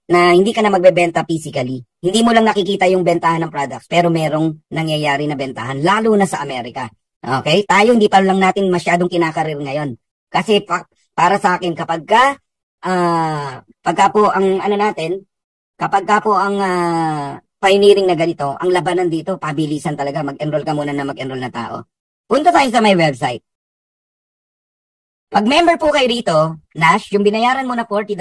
Na hindi ka na magbebenta physically. Hindi mo lang nakikita yung bentahan ng products, pero merong nangyayari na bentahan, lalo na sa Amerika. Okay? Tayo hindi pa lang natin masyadong kinakarir ngayon. Kasi para sa akin, pagka po ang pioneering na ganito, ang labanan dito, pabilisan talaga, mag-enroll ka muna na mag-enroll na tao. Punta tayo sa my website. Pag member po kayo rito, Nash, yung binayaran mo na $40,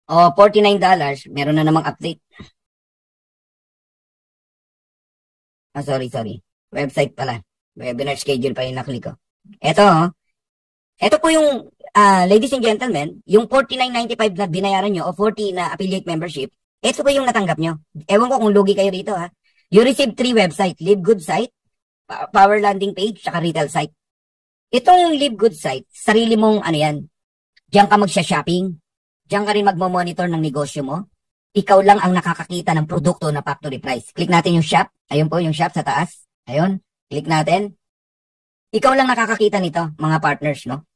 o $49, meron na namang update. Sorry. Website pala. Webinar schedule pa yung naklik ko. Ito po yung, ladies and gentlemen, yung $49.95 na binayaran nyo o $40 na affiliate membership, ito po yung natanggap nyo. Ewan ko kung lugi kayo rito, ha. You receive 3 website, Live Good site, Power Landing page, saka retail site. Itong Live Good site, sarili mong yan, diyan ka magsha-shopping, diyan ka rin magmo-monitor ng negosyo mo. Ikaw lang ang nakakakita ng produkto na factory price. Click natin yung shop. Ayun po yung shop sa taas. Ayun. Click natin. Ikaw lang nakakakita nito, mga partners, no?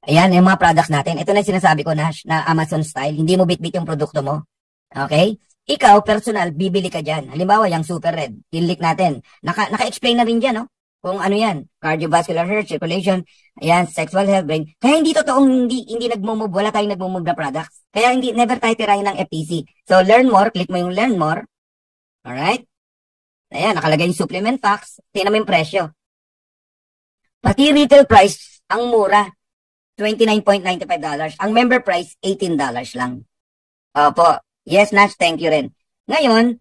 Ayan, yung mga products natin. Ito na yung sinasabi ko, Nash, na Amazon style. Hindi mo bit-bit yung produkto mo. Okay? Ikaw, personal, bibili ka dyan. Halimbawa, yung Super Red. Click natin. Naka-explain na rin dyan, no? Kung ano yan, cardiovascular health, circulation, ayan, sexual health, brain. Kaya hindi totoong hindi nagmo-move, wala tayong nagmo-move na products. Kaya never tayo tirahin ng FTC. So, learn more, click mo yung learn more. Alright? Ayan, nakalagay yung supplement packs. Tingnan mo yung presyo. Pati retail price, ang mura, $29.95. Ang member price, $18 lang. Opo. Yes, Nash, thank you rin. Ngayon,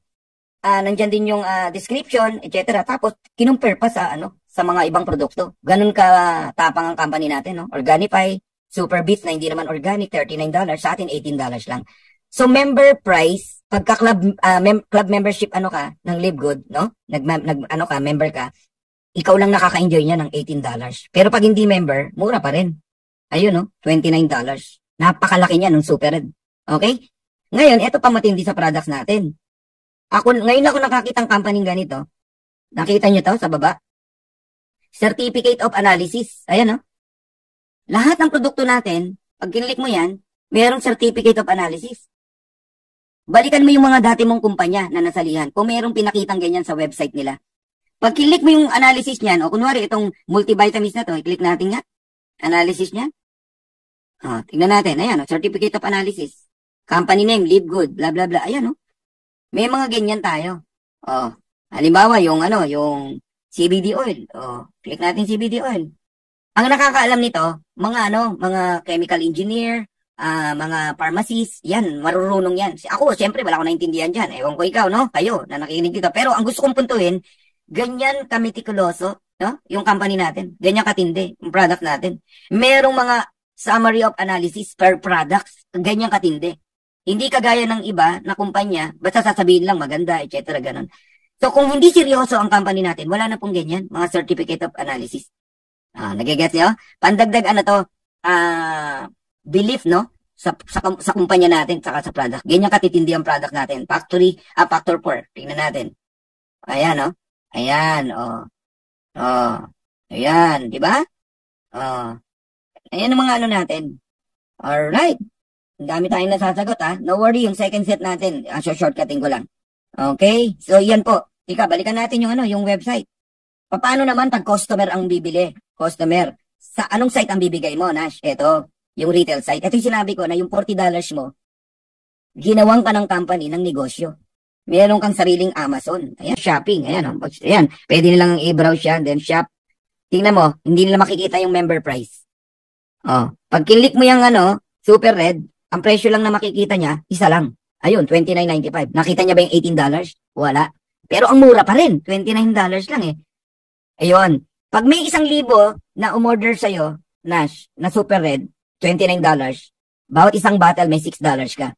nandyan din yung description, etc. Tapos, kinumpare pa sa mga ibang produkto. Ganun ka tapang ang company natin, no? Organifi, Super Beats na hindi naman organic, $39. Sa atin, $18 lang. So, member price, pagka club membership ng Live Good, no? Member ka, ikaw lang nakaka-enjoy niya ng $18. Pero pag hindi member, mura pa rin. Ayun, no? $29. Napakalaki niya ng Super Red. Okay? Ngayon, ito pa matindi sa products natin. Ngayon ako nakakita ng company ganito. Nakita nyo to sa baba? Certificate of Analysis. Ayan, no? Lahat ng produkto natin, pag kinlik mo yan, mayroong Certificate of Analysis. Balikan mo yung mga dati mong kumpanya na nasalihan kung mayroong pinakitang ganyan sa website nila. Pag kinlik mo yung analysis niyan, o kunwari itong multivitamins na to, i-click natin nga. Analysis niya. Tingnan natin. Ayan, no? Certificate of Analysis. Company name, Live Good, blah, blah, blah. Ayan, no? May mga ganyan tayo. Halimbawa, yung CBD oil. Click natin CBD oil. Ang nakakaalam nito, mga chemical engineer, mga pharmacists, yan, marurunong yan. Ako, siyempre, wala akong naintindihan dyan. Ewan ko ikaw, no? Kayo, na nakikinig dito. Pero ang gusto kong puntuhin, ganyan kamitikuloso, no? Yung company natin. Ganyan katindi, yung product natin. Merong mga summary of analysis per products. Ganyan katindi. Hindi kagaya ng iba na kumpanya, basta sasabihin lang maganda, etc. Ganon. So kung hindi seryoso ang company natin, wala na pong ganyan, mga certificate of analysis. Nagigets nyo? Pandagdag ano to, belief, no? Sa kumpanya natin, saka sa product. Ganyan katitindi ang product natin. Factor 4. Tingnan natin. Ayan, no? Ayan, ayan, di ba? Ayan ang mga ano natin. Alright. Ang dami tayong nasasagot, ha? No worry, yung second set natin, shortcutting ko lang. Okay? So, yan po. Balikan natin yung yung website. Paano naman pag customer ang bibili? Customer. Sa anong site ang bibigay mo, Nash? Ito, yung retail site. Ito yung sinabi ko na yung $40 mo, ginawang ka ng company ng negosyo. Meron kang sariling Amazon. Ayan, shopping. Ayan, ayan. Pwede nilang i-browse yan, then shop. Tingnan mo, hindi nila makikita yung member price. Pag kinlik mo yung super red, ang presyo lang na makikita niya, isa lang. Ayun, $29.95. Nakita niya ba yung $18? Wala. Pero ang mura pa rin, $29 lang eh. Ayun. Pag may 1,000 na umorder sa'yo, Nash, na super red, $29, bawat isang bottle may $6 ka.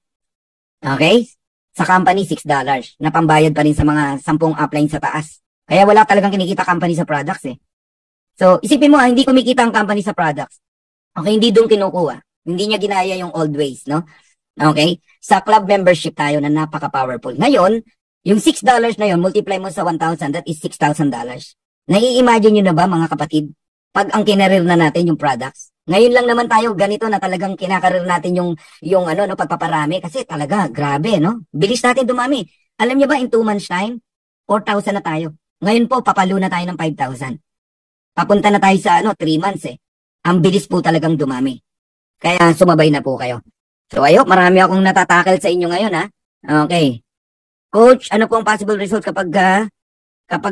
Okay? Sa company, $6 na pambayad pa rin sa mga 10 upline sa taas. Kaya wala talagang kinikita company sa products eh. So, isipin mo hindi kumikita ang company sa products. Okay, hindi doon kinukuha. Hindi niya ginaya yung old ways, no? Okay? Sa club membership tayo na napaka-powerful. Ngayon, yung $6 na yun, multiply mo sa 1,000, that is $6,000. Nai-imagine nyo na ba, mga kapatid, pag ang kinarir na natin yung products? Ngayon lang naman tayo ganito na talagang kinakarir natin yung pagpaparami kasi talaga, grabe, no? Bilis natin dumami. Alam niyo ba, in 2 months time, 4,000 na tayo. Ngayon po, papalo na tayo ng 5,000. Papunta na tayo sa 3 months eh. Ang bilis po talagang dumami. Kaya sumabay na po kayo. So marami akong natatakal sa inyo ngayon ha. Okay. Coach, ano po ang possible result kapag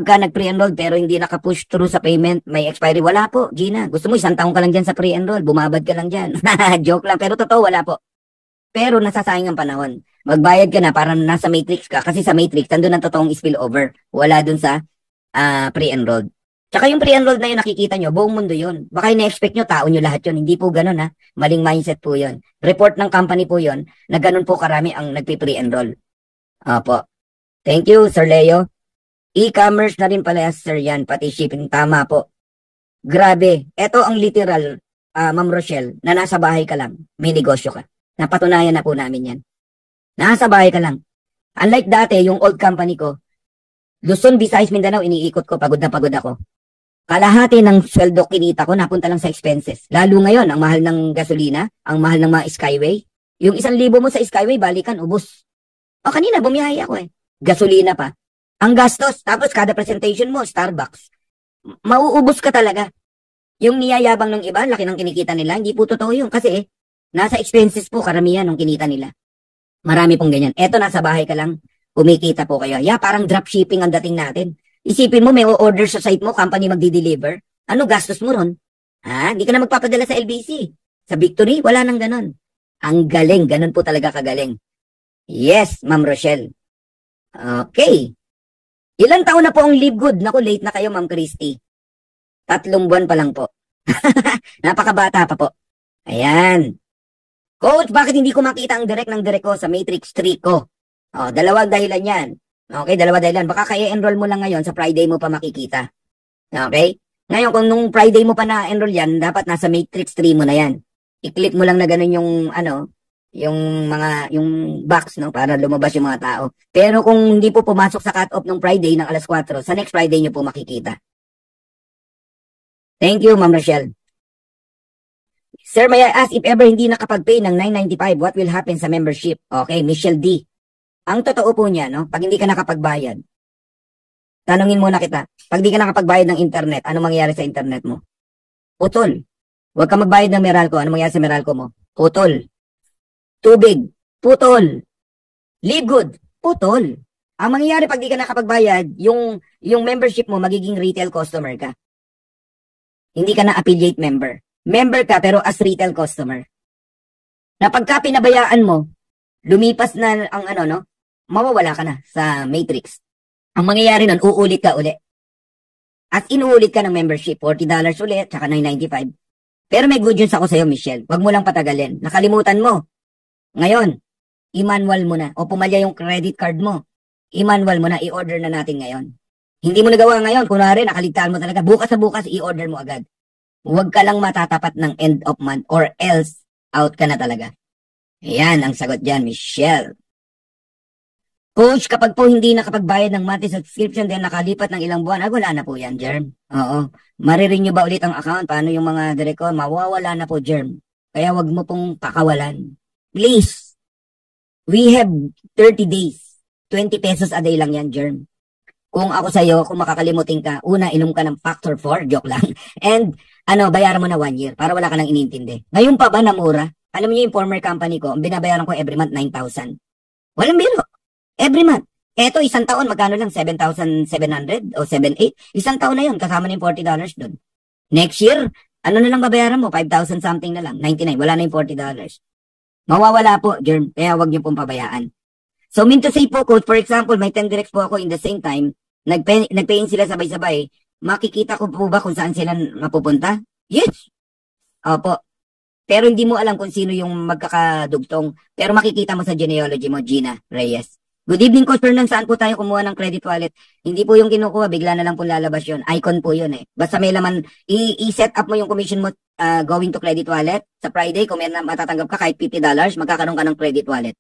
ka nag-pre-enroll pero hindi naka-push through sa payment, may expiry? Wala po, Gina. Gusto mo 1 taon ka lang dyan sa pre-enroll, bumabad ka lang dyan. Joke lang, pero totoo, wala po. Pero nasasayang ang panahon. Magbayad ka na para nasa matrix ka kasi sa matrix, nandun ang totoong spillover. Wala dun sa pre-enrolled. Tsaka yung pre-enrolled na yun, nakikita nyo, buong mundo yun. Baka ina-expect nyo, tao nyo lahat yun. Hindi po ganun ha. Maling mindset po yun. Report ng company po yun, na ganun po karami ang nagpi-pre-enroll. Opo. Thank you, Sir Leo. E-commerce na rin pala, Sir Yan, pati shipping. Tama po. Grabe. Ito ang literal, Ma'am Rochelle, na nasa bahay ka lang, may negosyo ka. Napatunayan na po namin yan. Nasa bahay ka lang. Unlike dati, yung old company ko, Luzon, Visayas, Mindanao, iniikot ko, pagod na pagod ako. Kalahati ng sweldo kinita ko, napunta lang sa expenses. Lalo ngayon, ang mahal ng gasolina, ang mahal ng mga Skyway. Yung 1,000 mo sa Skyway, balikan, ubos. Kanina, bumiyahe ako eh. Gasolina pa. Ang gastos, tapos kada presentation mo, Starbucks. Mauubos ka talaga. Yung niyayabang ng iba, laki ng kinikita nila, hindi po totoo yun. Kasi, nasa expenses po, karamihan ng kinita nila. Marami pong ganyan. Eto, nasa bahay ka lang, kumikita po kayo. Parang dropshipping ang dating natin. Isipin mo, may order sa site mo, company magdi-deliver. Ano gastos mo ron? Hindi ka na magpapadala sa LBC. Sa Victory, wala nang ganon. Ang galing, ganon po talaga kagaling. Yes, Ma'am Rochelle. Okay. Ilang taon na po ang Live Good? Naku, late na kayo, Ma'am Christy. 3 buwan pa lang po. Napakabata pa po. Ayan. Coach, bakit hindi ko makita ang direct ng direct ko sa Matrix 3 ko? Dalawang dahilan yan. Okay, dalawa dahilan. Baka kaya enroll mo lang ngayon, sa Friday mo pa makikita. Okay? Ngayon, kung nung Friday mo pa na-enroll yan, dapat nasa Matrix 3 mo na yan. I-click mo lang na ganun yung box, no, para lumabas yung mga tao. Pero kung hindi po pumasok sa cut-off ng Friday ng 4:00, sa next Friday nyo po makikita. Thank you, Ma'am Rochelle. Sir, may I ask, if ever hindi nakapag-pay ng $9.95, what will happen sa membership? Okay, Michelle D. Ang totoo po niya, no, pag hindi ka nakapagbayad, tanungin muna kita, pag hindi ka nakapagbayad ng internet, ano mangyayari sa internet mo? Putol. Huwag ka magbayad ng Meralco, ano mangyayari sa Meralco mo? Putol. Tubig, putol. Live Good, putol. Ang mangyayari pag di ka nakapagbayad, yung membership mo, magiging retail customer ka. Hindi ka na affiliate member. Member ka pero as retail customer. Na pagka pinabayaan mo, lumipas na ang mawawala ka na sa Matrix. Ang mangyayari nun, uulit ka uli. At inuulit ka ng membership, $40 ulit, tsaka $9.95. Pero may good news ako sa'yo, Michelle. Huwag mo lang patagalin. Nakalimutan mo. Ngayon, i-manual mo na. O pumalya yung credit card mo, i-manual mo na, i-order na natin ngayon. Hindi mo nagawa ngayon, kunwari, nakaligtaan mo talaga, bukas sa bukas, i-order mo agad. Huwag ka lang matatapat ng end of month or else out ka na talaga. Ayan ang sagot dyan, Michelle. Coach, kapag po hindi nakapagbayad ng monthly subscription din nakalipat ng ilang buwan, wala na po yan, Germ. Oo. Marirenew ba ulit ang account? Paano yung mga direct ko? Mawawala na po, Germ. Kaya wag mo pong pakawalan. Please. We have 30 days. 20 pesos a day lang yan, Germ. Kung ako sa'yo, kung makakalimutin ka, una, inom ka ng Factor 4, joke lang. And, bayaran mo na 1 year para wala ka nang inintindi. Ngayon pa ba na mura? Alam niyo yung former company ko, ang binabayaran ko every month, 9,000. Walang biro. Every month. Eto, isang taon, magkano lang? 7,700 o 7,800? Isang taon na yun, kasama na yung $40 doon. Next year, ano na lang babayaran mo? 5,000 something na lang. 99, wala na yung $40. Mawawala po, Germ. Kaya wag niyo pong pabayaan. So, mean to say po, coach, for example, may 10 directs po ako in the same time, nagpay-in sila sabay-sabay, makikita ko po ba kung saan sila mapupunta? Yes! Opo. Pero hindi mo alam kung sino yung magkakadugtong. Pero makikita mo sa genealogy mo, Gina Reyes. Good evening, Coach Fernan. Saan po tayo kumuha ng credit wallet? Hindi po yung kinukuha, bigla na lang po lalabas yun. Icon po yun eh. Basta may laman, i-set up mo yung commission mo going to credit wallet. Sa Friday, kung may matatanggap ka kahit $50, magkakaroon ka ng credit wallet.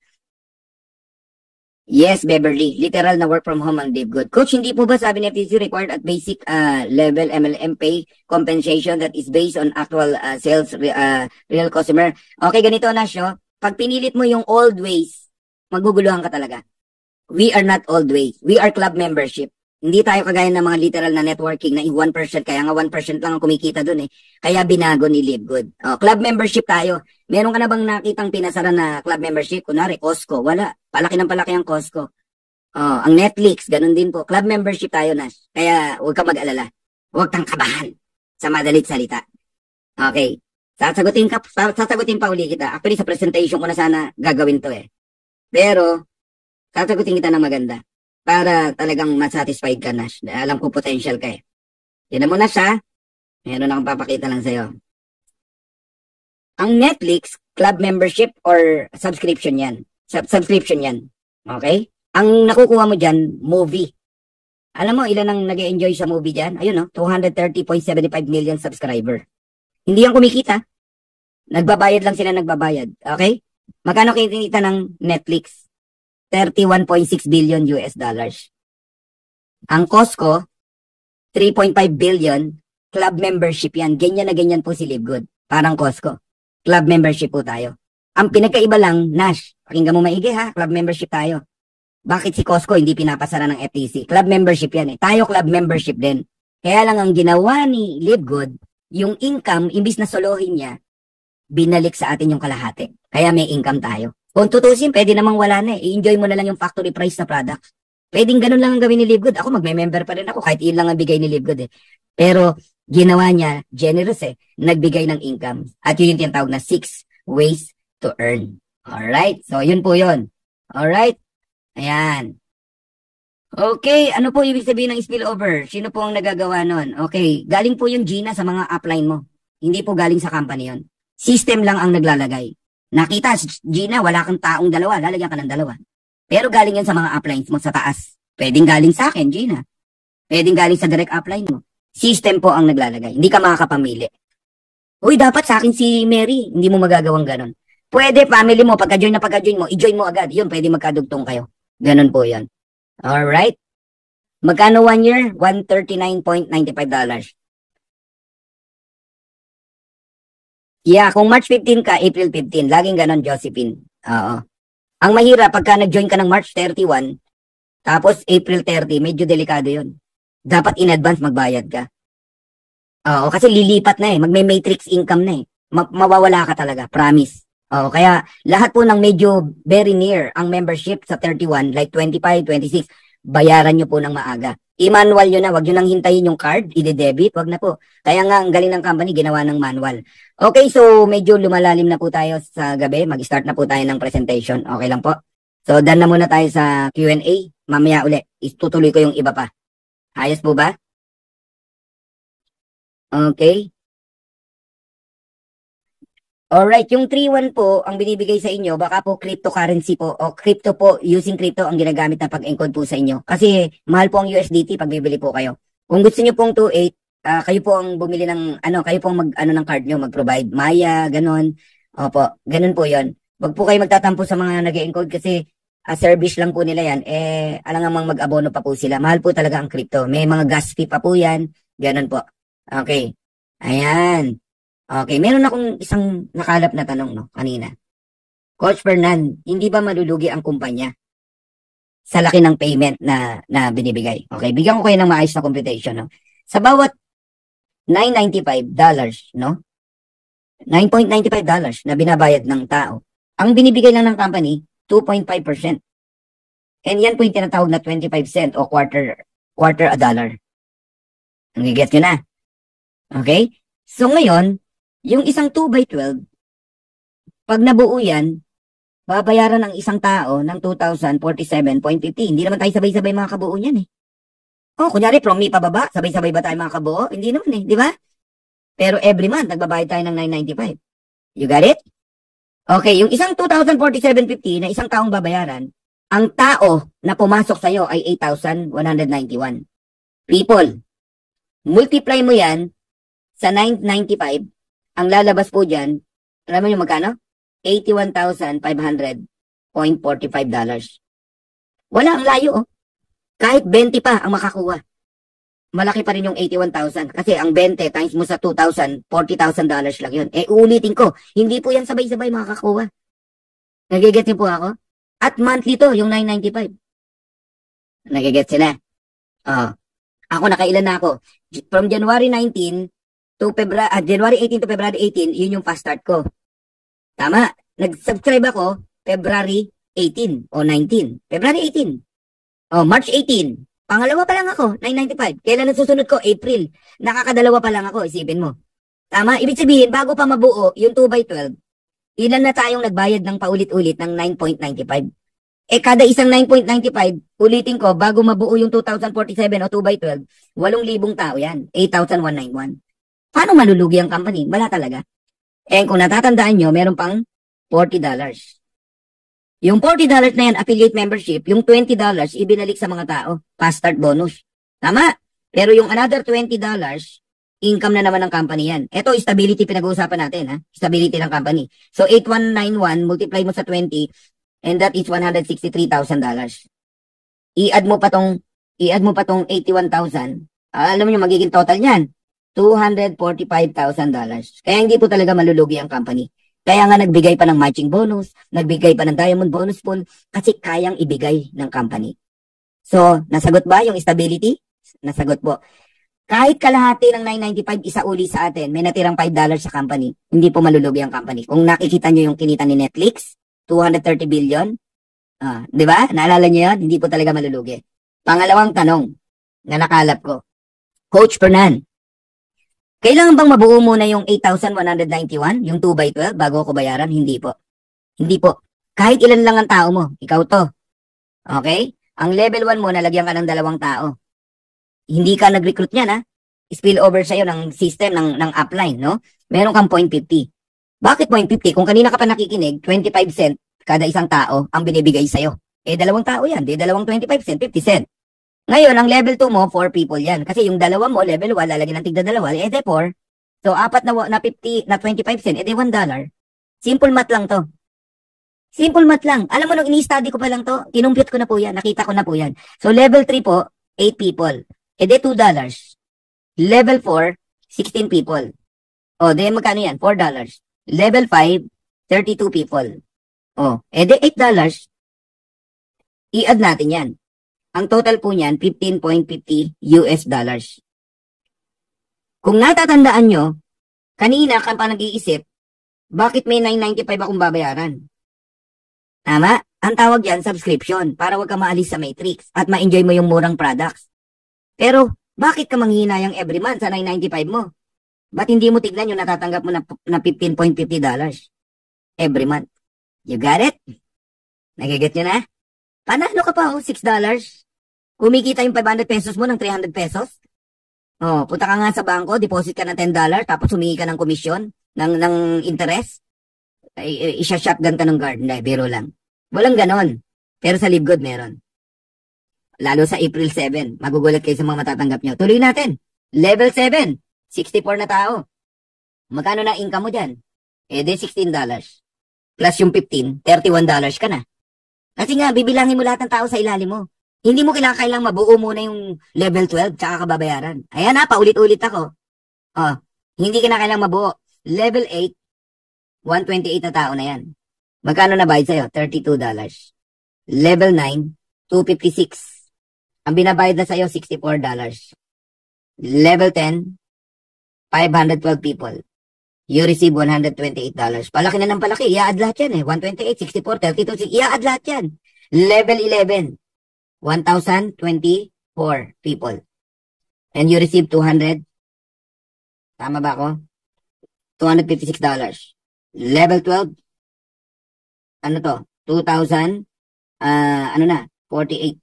Yes, Beverly. Literal na work from home ang Dave Good. Coach, hindi po ba sabi ni FTC required at basic level MLM pay compensation that is based on actual sales real customer? Okay, ganito na siya. Pag pinilit mo yung old ways, maguguluhan ka talaga. We are not old ways. We are club membership. Hindi tayo kagaya ng mga literal na networking na 1%, kaya nga 1% lang ang kumikita dun eh. Kaya binago ni Live Good. Club membership tayo. Meron ka na bang nakitang pinasara na club membership? Kunwari, Costco. Wala. Palaki ng palaki ang Costco. Ang Netflix, ganun din po. Club membership tayo, Nash. Kaya huwag kang mag-alala. Huwag kang kabahan. Sa madalit salita. Okay. Sasagutin pa uli kita. Actually, sa presentation ko na sana gagawin to eh. Pero, sasagutin kita ng maganda para talagang masatisfied ka, Nash. Alam ko potential ka eh. Tinan mo na siya. Meron akong papakita lang sa'yo. Ang Netflix, club membership or subscription yan. Subscription yan. Okay? Ang nakukuha mo dyan, movie. Alam mo, ilan ang nag-enjoy sa movie dyan? Ayun, no? 230.75 million subscriber. Hindi yan kumikita. Nagbabayad lang sila nagbabayad. Okay? Magkano kinikita ng Netflix? 31.6 billion US dollars. Ang Costco, 3.5 billion, club membership yan. Ganyan na ganyan po si Live Good. Parang Costco. Club membership po tayo. Ang pinagkaiba lang, Nash, pakinggan mo maigi ha, club membership tayo. Bakit si Costco hindi pinapasara ng FTC? Club membership yan eh. Tayo club membership din. Kaya lang ang ginawa ni Live Good, yung income, imbis na solohin niya, binalik sa atin yung kalahati. Kaya may income tayo. Kung tutusin, pwede namang wala na eh. I-enjoy mo na lang yung factory price na product. Pwedeng ganun lang ang gawin ni Live Good. Ako magme-member pa rin ako kahit ilan lang ang bigay ni Live Good eh. Pero ginawa niya, generous eh, nagbigay ng income. At yun yung tinatawag na 6 ways to earn. Alright? So yun po yun. Alright? Ayan. Okay, ano po ibig sabihin ng spillover? Sino po ang nagagawa nun? Okay, galing po yung Gina sa mga upline mo. Hindi po galing sa company yun. System lang ang naglalagay. Nakita, Gina, wala kang taong dalawa, lalagyan ka ng dalawa. Pero galing yan sa mga uplines mo sa taas. Pwedeng galing sa akin, Gina. Pwedeng galing sa direct upline mo. System po ang naglalagay. Hindi ka makakapamili. Uy, dapat sa akin si Mary. Hindi mo magagawang ganon. Pwede, family mo, pagka-join mo, i-join mo agad. Yun, pwede magkadugtong kayo. Ganon po yan. Alright? Magkano 1 year? $139.95. Yeah, kung March 15 ka, April 15. Laging ganon, Josephine. Oo. Ang mahirap, pagka nag-join ka ng March 31, tapos April 30, medyo delikado yun. Dapat in advance magbayad ka. Oo, kasi lilipat na eh. Magme-matrix income na eh. Mawawala ka talaga, promise. Oo, kaya lahat po ng medyo very near ang membership sa 31, like 25, 26, bayaran nyo po ng maaga. I-manual nyo na, wag nyo nang hintayin yung card, i-debit, wag na po. Kaya nga, ang galing ng company, ginawa ng manual. Okay, so medyo lumalalim na po tayo sa gabi. Mag-start na po tayo ng presentation. Okay lang po. So, done na muna tayo sa Q&A. Mamaya uli, itutuloy ko yung iba pa. Ayos po ba? Okay. Alright, yung 3-1 po, ang binibigay sa inyo, baka po cryptocurrency po o crypto po, using crypto ang ginagamit na pag-encode po sa inyo. Kasi mahal po ang USDT pag bibili po kayo. Kung gusto niyo pong 2.8, kayo po ang bumili ng, kayo po ang ng card nyo, mag-provide Maya, ganon. Opo, ganon po yon. Wag po kayo magtatampo sa mga nag-encode kasi service lang po nila yan. Alangang mag-abono pa po sila. Mahal po talaga ang crypto. May mga gas fee pa po yan. Ganon po. Okay. Ayan. Okay, meron akong isang nakalap na tanong, no, kanina. Coach Fernan, hindi ba malulugi ang kumpanya sa laki ng payment na binibigay? Okay, bigyan ko kayo ng maayos na computation, no? Sa bawat $9.95, no? $9.95 na binabayad ng tao. Ang binibigay lang ng company, 2.5%. And yan po yung tinatawag na 25 cent o quarter a dollar. Nagigets nyo na? Okay? So ngayon, yung isang 2x12, pag nabuo yan, babayaran ng isang tao ng 2,047.50. Hindi naman tayo sabay-sabay mga kabuo niyan eh. Kunyari, from me pababa, sabay-sabay ba tayo mga kabuo? Hindi naman eh, di ba? Pero every month, nagbabayad tayo ng $9.95. You got it? Okay, yung isang 2,047.50 na isang taong babayaran, ang tao na pumasok sa'yo ay 8,191. People, multiply mo yan sa 995, ang lalabas po dyan, alam mo yung magkano? $81,500.45. Wala ang layo, oh. Kahit 20 pa ang makakuha. Malaki pa rin yung 81,000. Kasi ang 20 times mo sa 2,000, $40,000 lang yun. Uulitin ko, hindi po yan sabay-sabay makakakuha. Nagigets niyo po ako? At monthly to, yung 995. Nagigets sila. Ako nakailan na ako. From January 19 to January 18 to February 18, yun yung fast start ko. Tama. Nag-subscribe ako February 18 o 19. February 18. March 18. Pangalawa pa lang ako, 995. Kailan ang susunod ko? April. Nakakadalawa pa lang ako, isipin mo. Tama? Ibig sabihin, bago pa mabuo yung 2x12, ilan na tayong nagbayad ng paulit-ulit ng 9.95? Kada isang 9.95, ulitin ko, bago mabuo yung 2,047 o 2x12, 8,000 tao yan. 8,191. Paano malulugi ang company? Wala talaga. Kung natatandaan nyo, meron pang $40. Yung $40 na yan, affiliate membership, yung $20, ibinalik sa mga tao. Fast start bonus. Tama? Pero yung another $20, income na naman ng company yan. Ito, stability pinag-uusapan natin, ha? Stability ng company. So, 8,191, multiply mo sa 20, and that is $163,000. I-add mo pa tong 81,000. Alam mo yung magiging total niyan. $245,000. Kaya hindi po talaga malulugi ang company. Kaya nga nagbigay pa ng matching bonus, nagbigay pa ng diamond bonus pool, kasi kayang ibigay ng company. So, nasagot ba yung stability? Nasagot po. Kahit kalahati ng 995 isauli sa atin, may natirang $5 sa company, hindi po malulugi ang company. Kung nakikita nyo yung kinita ni Netflix, 230 billion, di ba? Naalala nyo yun? Hindi po talaga malulugi. Pangalawang tanong na nakalap ko. Coach Fernan, kailangan bang mabuo muna yung 8,191, yung 2x12, bago ako bayaran? Hindi po. Hindi po. Kahit ilan lang ang tao mo, ikaw to. Okay? Ang level 1 mo, nalagyan ka ng 2 tao. Hindi ka nag-recruit niyan, ha? Spill over sa'yo ng system, ng upline, no? Meron kang 0.50. Bakit 0.50? Kung kanina ka pa nakikinig, 25 cent kada isang tao ang binibigay sa'yo. 2 tao yan. 2 25 cent, 50 cent. Ngayon, ang level 2 mo, 4 people yan. Kasi yung dalawa mo, level 1, lalagyan ng tigda 2, 4. So, 4 na 50, na 25 cent, $1. Simple math lang to. Simple math lang. Alam mo, nung ini-study ko pa lang to, kinumpute ko na po yan, nakita ko na po yan. So, level 3 po, 8 people. $2. Level 4, 16 people. Magkano yan? $4. Level 5, 32 people. $8. I-add natin yan. Ang total po niyan, $15.50. Kung natatandaan nyo, kanina ka pa nag-iisip, bakit may 995 akong babayaran? Tama? Ang tawag yan, subscription, para wag ka maalis sa matrix at ma-enjoy mo yung murang products. Pero, bakit ka manghihinayang every month sa 995 mo? Ba't hindi mo tignan yung natatanggap mo na $15.50 every month? You got it? Nagiget nyo na? Panalo ka pa, $6. Kumikita yung 500 pesos mo ng 300 pesos. Punta ka nga sa bangko, deposit ka ng $10, tapos humingi ka ng komisyon, ng interest. Isa-shotgun ka ng guard. Hindi, biro lang. Walang ganon. Pero sa Live Good meron. Lalo sa April 7. Magugulat kayo sa mga matatanggap nyo. Tuloy natin. Level 7. 64 na tao. Magkano na income mo dyan? De $16. Plus yung 15, $31 ka na. Kasi nga, bibilangin mo lahat ng tao sa ilalim mo. Hindi mo kailangang mabuo muna yung level 12 tsaka kababayaran. Ayan na, paulit-ulit ako. Hindi ka na kailangang mabuo. Level 8, 128 na tao na yan. Magkano na bayad sa'yo? $32. Level 9, 256. Ang binabayad na sa'yo, $64. Level 10, 512 people. You receive $128. Palaki na ng palaki. I-add lahat yan 128, 64, 32, i-add lahat yan. Level 11, 1,024 people. And you receive 200. Tama ba ako? $256. Level 12, ano to? 2,000, 48.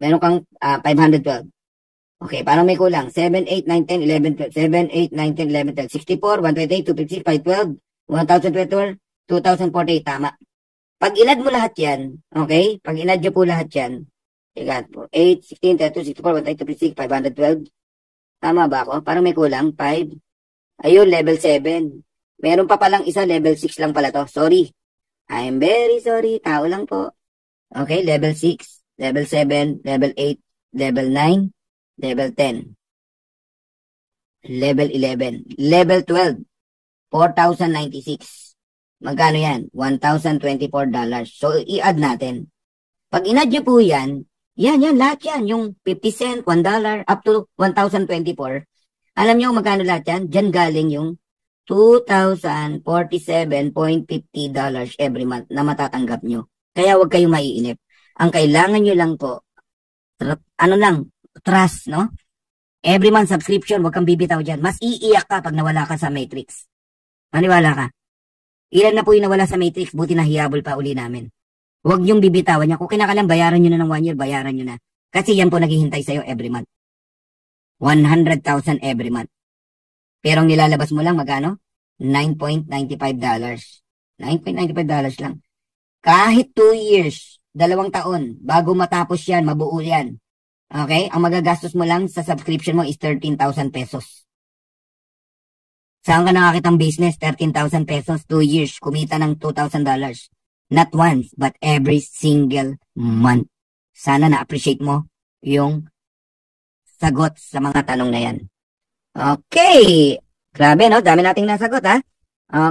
Meron kang 512. Okay, parang may kulang. 7, 8, 9, 10, 11, 12. 7, 8, 9, 10, 11, 12. 64, 128, 256, 512, 1,024, 2,048. Tama. Pag inad mo lahat yan, okay? Pag inad nyo po lahat yan, 8, 16, 32, 64, 128, 256, 512. Tama ba ako? Parang may kulang. 5. Ayun, level 7. Meron pa palang isa, level 6 lang pala to. Sorry. I'm very sorry. Tao lang po. Okay, level 6, level 7, level 8, level 9, level 10, level 11, level 12, 4,096. Magkano yan? $1,024. So, i-add natin. Pag in-add nyo po yan, lahat yan. Yung 50 cent, $1, up to 1,024. Alam nyo magkano lahat yan? Diyan galing yung $2,047.50 every month na matatanggap nyo. Kaya huwag kayong maiinip. Ang kailangan nyo lang po, trust, no? Every month subscription, huwag kang bibitaw dyan. Mas iiyak ka pag nawala ka sa Matrix. Maniwala ka. Ilan na po yung nawala sa Matrix, buti na hiyabol pa uli namin. Huwag yung bibitawan niya. Kung kinakalang, bayaran nyo na ng 1 year, bayaran nyo na. Kasi yan po naghihintay sa'yo every month. 100,000 every month. Pero ang nilalabas mo lang, magkano? $9.95. $9.95 lang. Kahit 2 years, 2 taon, bago matapos yan, mabuo yan. Okay? Ang magagastos mo lang sa subscription mo is 13,000 pesos. Saan ka nakakitang business? 13,000 pesos, 2 years, kumita ng $2,000. Not once, but every single month. Sana na-appreciate mo yung sagot sa mga tanong na yan. Okay. Grabe, no? Dami nating nasagot, ha?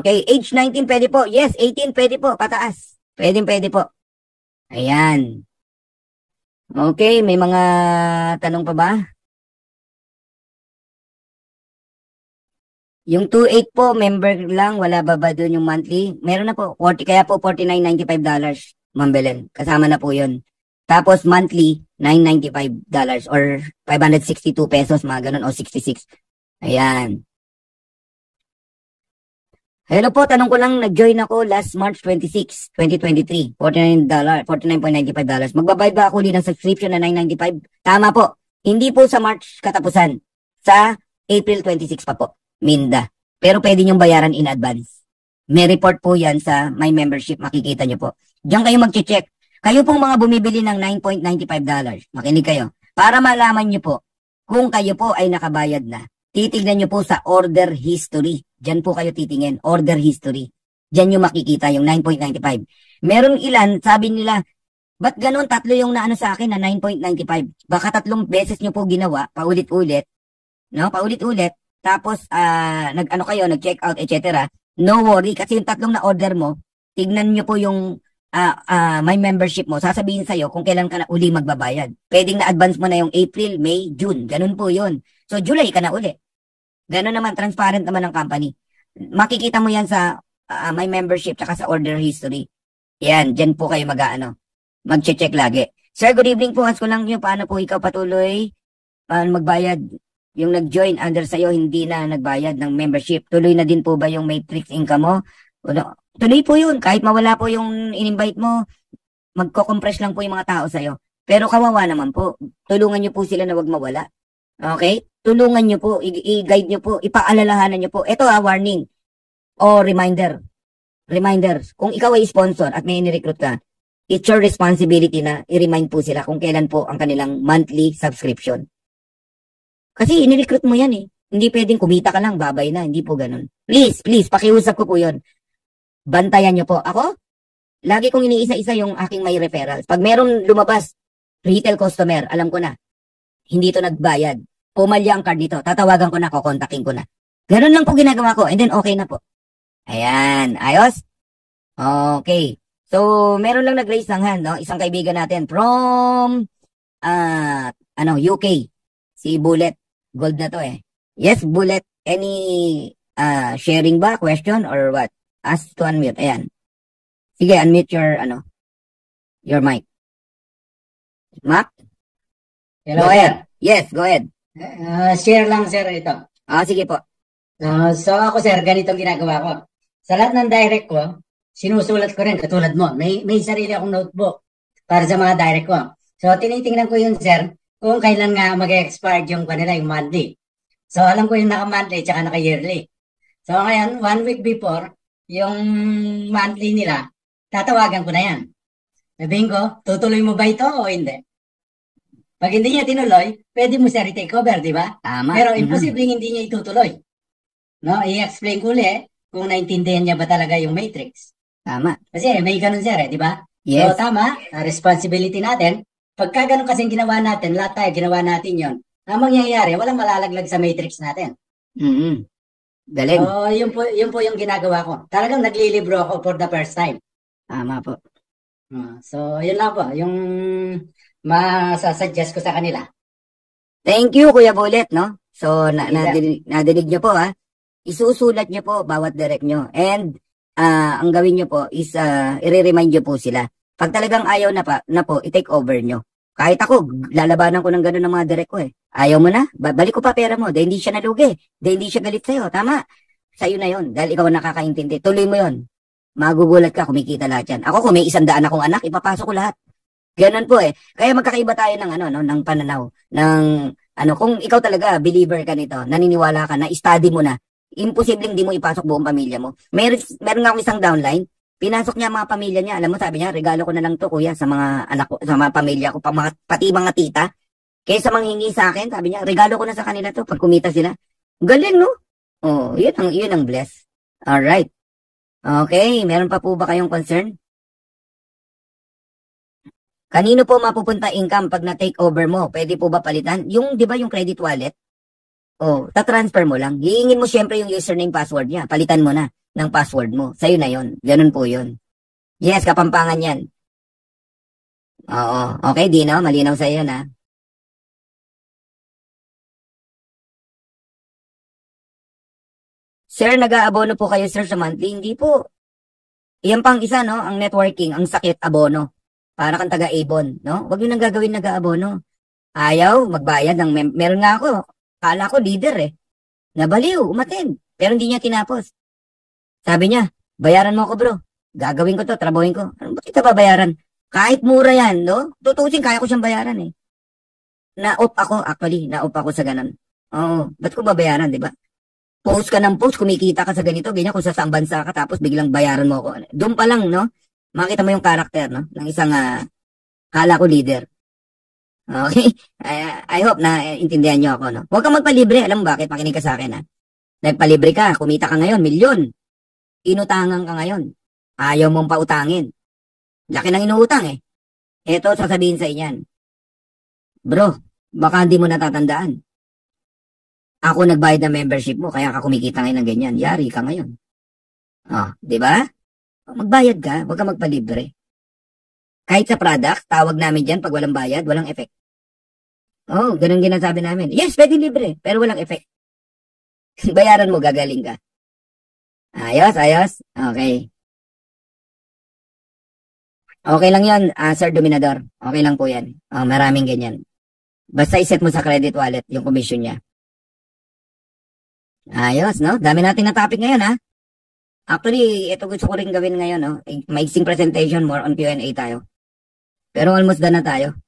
Okay. Age 19, pwede po. Yes, 18, pwede po. Pataas. Pwede po. Ayan. Okay, may mga tanong pa ba? Yung 2.8 po, member lang, wala ba doon yung monthly? Meron na po, 40, kaya po $49.95, Ma'am Belen. Kasama na po yun. Tapos monthly, $995 or 562 pesos, mga ganun, o 66. Ayan. Hello po, tanong ko lang, nag-join ako last March 26, 2023. $49.95. Magbabayad ba ako ulit ng subscription na $995? Tama po. Hindi po sa March katapusan. Sa April 26 pa po. Minda. Pero pwede nyong bayaran in advance. May report po yan sa My Membership. Makikita nyo po. Diyan kayo mag-check. Kayo pong mga bumibili ng $9.95. Makinig kayo. Para malaman nyo po kung kayo po ay nakabayad na. Titignan nyo po sa order history. Diyan po kayo titingin. Order history. Diyan nyo makikita yung 9.95. Meron ilan, sabi nila, ba't ganun? 3 yung naano sa akin na 9.95. Baka 3 beses nyo po ginawa, paulit-ulit. No? Paulit-ulit. Tapos, nag-ano kayo, nag-check out, etc. No worry, kasi yung 3 na order mo, tignan nyo po yung My Membership mo, sasabihin sa'yo kung kailan ka na uli magbabayad. Pwedeng na-advance mo na yung April, May, June. Ganun po yun. So, July ka na uli. Ganun naman, transparent naman ng company. Makikita mo yan sa My Membership tsaka sa order history. Yan, dyan po kayo mag-check lagi. Sir, good evening po. Ask ko lang yung paano po ikaw patuloy magbayad. Yung nag-join under sa'yo, hindi na nagbayad ng membership. Tuloy na din po ba yung matrix income mo? Tuloy po yun. Kahit mawala po yung in-invite mo, magko-compress lang po yung mga tao sa'yo. Pero kawawa naman po. Tulungan nyo po sila na wag mawala. Okay? Tulungan nyo po, i-guide nyo po, ipaalalahanan nyo po. Ito warning. O reminder. Reminder. Kung ikaw ay sponsor at may ini-recruit ka, it's your responsibility na i-remind po sila kung kailan po ang kanilang monthly subscription. Kasi ini-recruit mo yan eh. Hindi pwedeng kumita ka lang, babay na. Hindi po ganun. Please, please, pakiusap ko po yun. Bantayan nyo po. Ako, lagi kong iniisa-isa yung aking may referrals. Pag meron lumabas, retail customer, alam ko na, hindi to nagbayad. Pumalya ang card nito. Tatawagan ko na, kukontakin ko na. Ganun lang po ginagawa ko. And then okay na po. Ayan. Ayos? Okay. So, meron lang nag-raise ng hand, no? Isang kaibigan natin from, UK. Si Bullet. Gold na to eh. Yes, Bullet. Any sharing ba? Question or what? Ask to unmute. Ayan. Sige, unmute your mic. Mac? Hello, Go sir. ahead. Yes, go ahead. Share lang, sir, ito. Sige po. So, ako, sir, ganitong ginagawa ko. Sa lahat ng direct ko, sinusulat ko rin, katulad mo. May sarili akong notebook para sa mga direct ko. So, tinitingnan ko yun, sir, kung kailan nga mag-expire yung kanila, yung monthly. So, alam ko yung naka-monthly tsaka naka-yearly. So, ngayon, 1 week before, yung monthly nila, tatawagan ko na yan. Sabihin ko, tutuloy mo ba ito o hindi? Pag hindi niya tinuloy, pwede mo siya retake over, di ba? Tama. Pero imposibleng hindi niya itutuloy. No, i-explain ko ulit kung naintindihan niya ba talaga yung matrix. Tama. Kasi may ganun sir, di ba? Yes. So tama, responsibility natin. Pagka ganun kasing ginawa natin, lahat tayo ginawa natin yon. Ang mangyayari, walang malalaglag sa matrix natin. Galing. So yun po yung ginagawa ko. Talagang naglilibro ako for the first time. Tama po. So yun lang po, yung masasuggest ko sa kanila. Thank you, Kuya Bullet, no? So, nadinig nyo po, ha? Isusulat nyo po bawat direct nyo. And, ang gawin nyo po is, i-remind nyo po sila. Pag talagang ayaw na po, i-take over nyo. Kahit ako, lalabanan ko ng gano'n ng mga direct ko, eh. Ayaw mo na? Balik ko pa pera mo. Dahil hindi siya nalugi. Dahil hindi siya galit sa'yo. Tama. Sa'yo na yon. Dahil ikaw ang nakakaintindi. Tuloy mo yon. Magugulat ka, kumikita lahat yan. Ako, kung may 100 akong anak, ipapasok ko lahat. Ganun po eh. Kaya magkakaiba tayo ng ng pananaw, kung ikaw talaga believer ka nito, naniniwala ka na study mo na, imposibleng di mo ipasok buong pamilya mo. Meron nga akong isang downline, pinasok niya mga pamilya niya, alam mo sabi niya, regalo ko na lang to kuya sa mga anak ko, sa mga pamilya ko, pati mga tita. Kaysa manghingi sa akin, sabi niya, regalo ko na sa kanila to pag kumita sila. Galing, no? Oh, yun ang bless. All right. Okay, meron pa po ba kayong concern? Kanino po mapupunta income pag na-take over mo? Pwede po ba palitan? Yung, di ba yung credit wallet? Ta-transfer mo lang. Hihingin mo syempre yung username password niya. Palitan mo na ng password mo. Sa'yo na yon. Ganun po yun. Yes, Kapampangan yan. Oo. Okay, Dino. Malinaw sa'yo na. Sir, nag-aabono po kayo, sir, sa monthly? Hindi po. Iyan pang isa, no? Ang networking, ang sakit, abono. Para kang taga-Avon, no? Huwag yun ang gagawin nag-aabono. Ayaw, magbayad ng meron nga ako. Kala ko leader eh. Nabaliw, umatin. Pero hindi niya tinapos. Sabi niya, bayaran mo ako bro. Gagawin ko to, trabahin ko. Ba't kita babayaran? Kahit mura yan, no? Tutusin, kaya ko siyang bayaran eh. Na-off ako sa ganun. Oo, ba't ko babayaran, di ba? Post ka ng post, kumikita ka sa ganito, ganyan kung sa saang bansa ka, tapos biglang bayaran mo ako. Doon pa lang, no? Makita mo yung karakter, no? Ng isang, kala ko leader. Okay? I hope na intindihan nyo ako, no? Huwag kang magpalibre. Alam mo bakit? Makinig ka sa akin, ha? Nagpalibre ka, kumita ka ngayon, milyon. Inutangan ka ngayon. Ayaw mong pautangin. Laki ng inuutang, eh. Eto, sasabihin sa inyan. Bro, baka hindi mo natatandaan. Ako nagbayad ng membership mo, kaya ka kumikita ngayon ng ganyan. Yari ka ngayon. Di ba? Magbayad ka, huwag ka magpalibre. Kahit sa product, tawag namin dyan pag walang bayad, walang effect. Ganun ginasabi namin. Yes, pwede libre, pero walang effect. Bayaran mo, gagaling ka. Ayos. Okay. Okay lang yan, Sir Dominador. Okay lang po yan. Maraming ganyan. Basta iset mo sa credit wallet yung commission niya. Ayos, no? Dami natin na topic ngayon, ha? Actually, ito gusto ko rin gawin ngayon, no? Maiksing presentation, more on Q&A tayo. Pero almost done na tayo.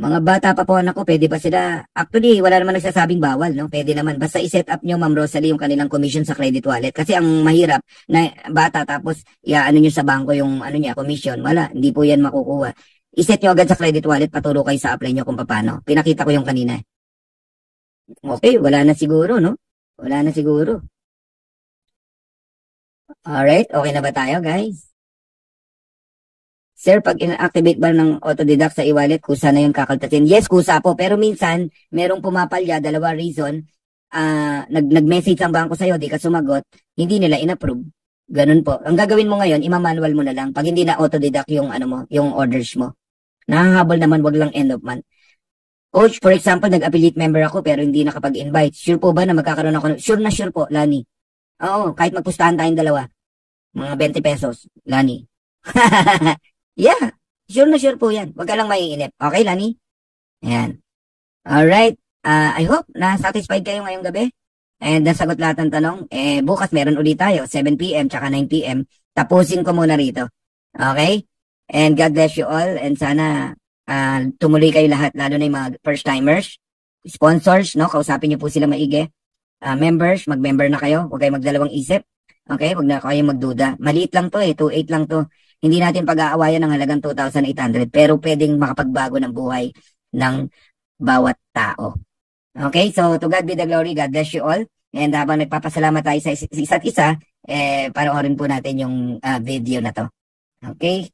Mga bata pa po anak ko, pwede ba sila? Actually, wala naman nagsasabing bawal, no? Pwede naman. Basta i-set up nyo, Ma'am Rosalie, yung kanilang commission sa credit wallet. Kasi ang mahirap na bata tapos ano nyo sa bangko yung ano niya, commission. Wala, hindi po yan makukuha. I-set nyo agad sa credit wallet, paturo kayo sa apply nyo kung paano. Pinakita ko yung kanina. Okay, wala na siguro, no? Wala na siguro. Alright, okay na ba tayo, guys? Sir, pag inactivate ba ng auto-deduct sa e-wallet, kusa na yun kakaltasin? Yes, kusa po. Pero minsan, merong pumapalya, dalawa reason. Nag-message ang bangko sa'yo, di ka sumagot, hindi nila in-approve. Ganun po. Ang gagawin mo ngayon, ima-manual mo na lang. Pag hindi na auto-deduct yung, yung orders mo. Nakakahabol naman, wag lang end of month. Coach, for example, nag-affiliate member ako pero hindi nakapag-invite. Sure po ba na magkakaroon ako? Sure na sure po, Lani. Oo, kahit magpustahan tayong dalawa. Mga 20 pesos, Lani. Yeah, sure na sure po yan. Huwag ka lang maiinip. Okay, Lani? Ayan. Alright. I hope na satisfied kayo ngayong gabi. And nasagot lahat ng tanong. Bukas meron ulit tayo, 7 p.m. tsaka 9 p.m. Tapusin ko muna rito. Okay? And God bless you all. And sana tumuloy kayo lahat, lalo na yung mga first-timers. Sponsors, no? Kausapin niyo po sila maigi. Members, mag-member na kayo. Huwag kayo magdalawang isip. Okay? Huwag na kayo magduda. Maliit lang to 2.8 lang to. Hindi natin pag-aawayan ng halagang 2,800 pero pwedeng makapagbago ng buhay ng bawat tao. Okay? So, to God be the glory. God bless you all. And habang nagpapasalamat tayo sa isa't isa, panoorin po natin yung video na to. Okay?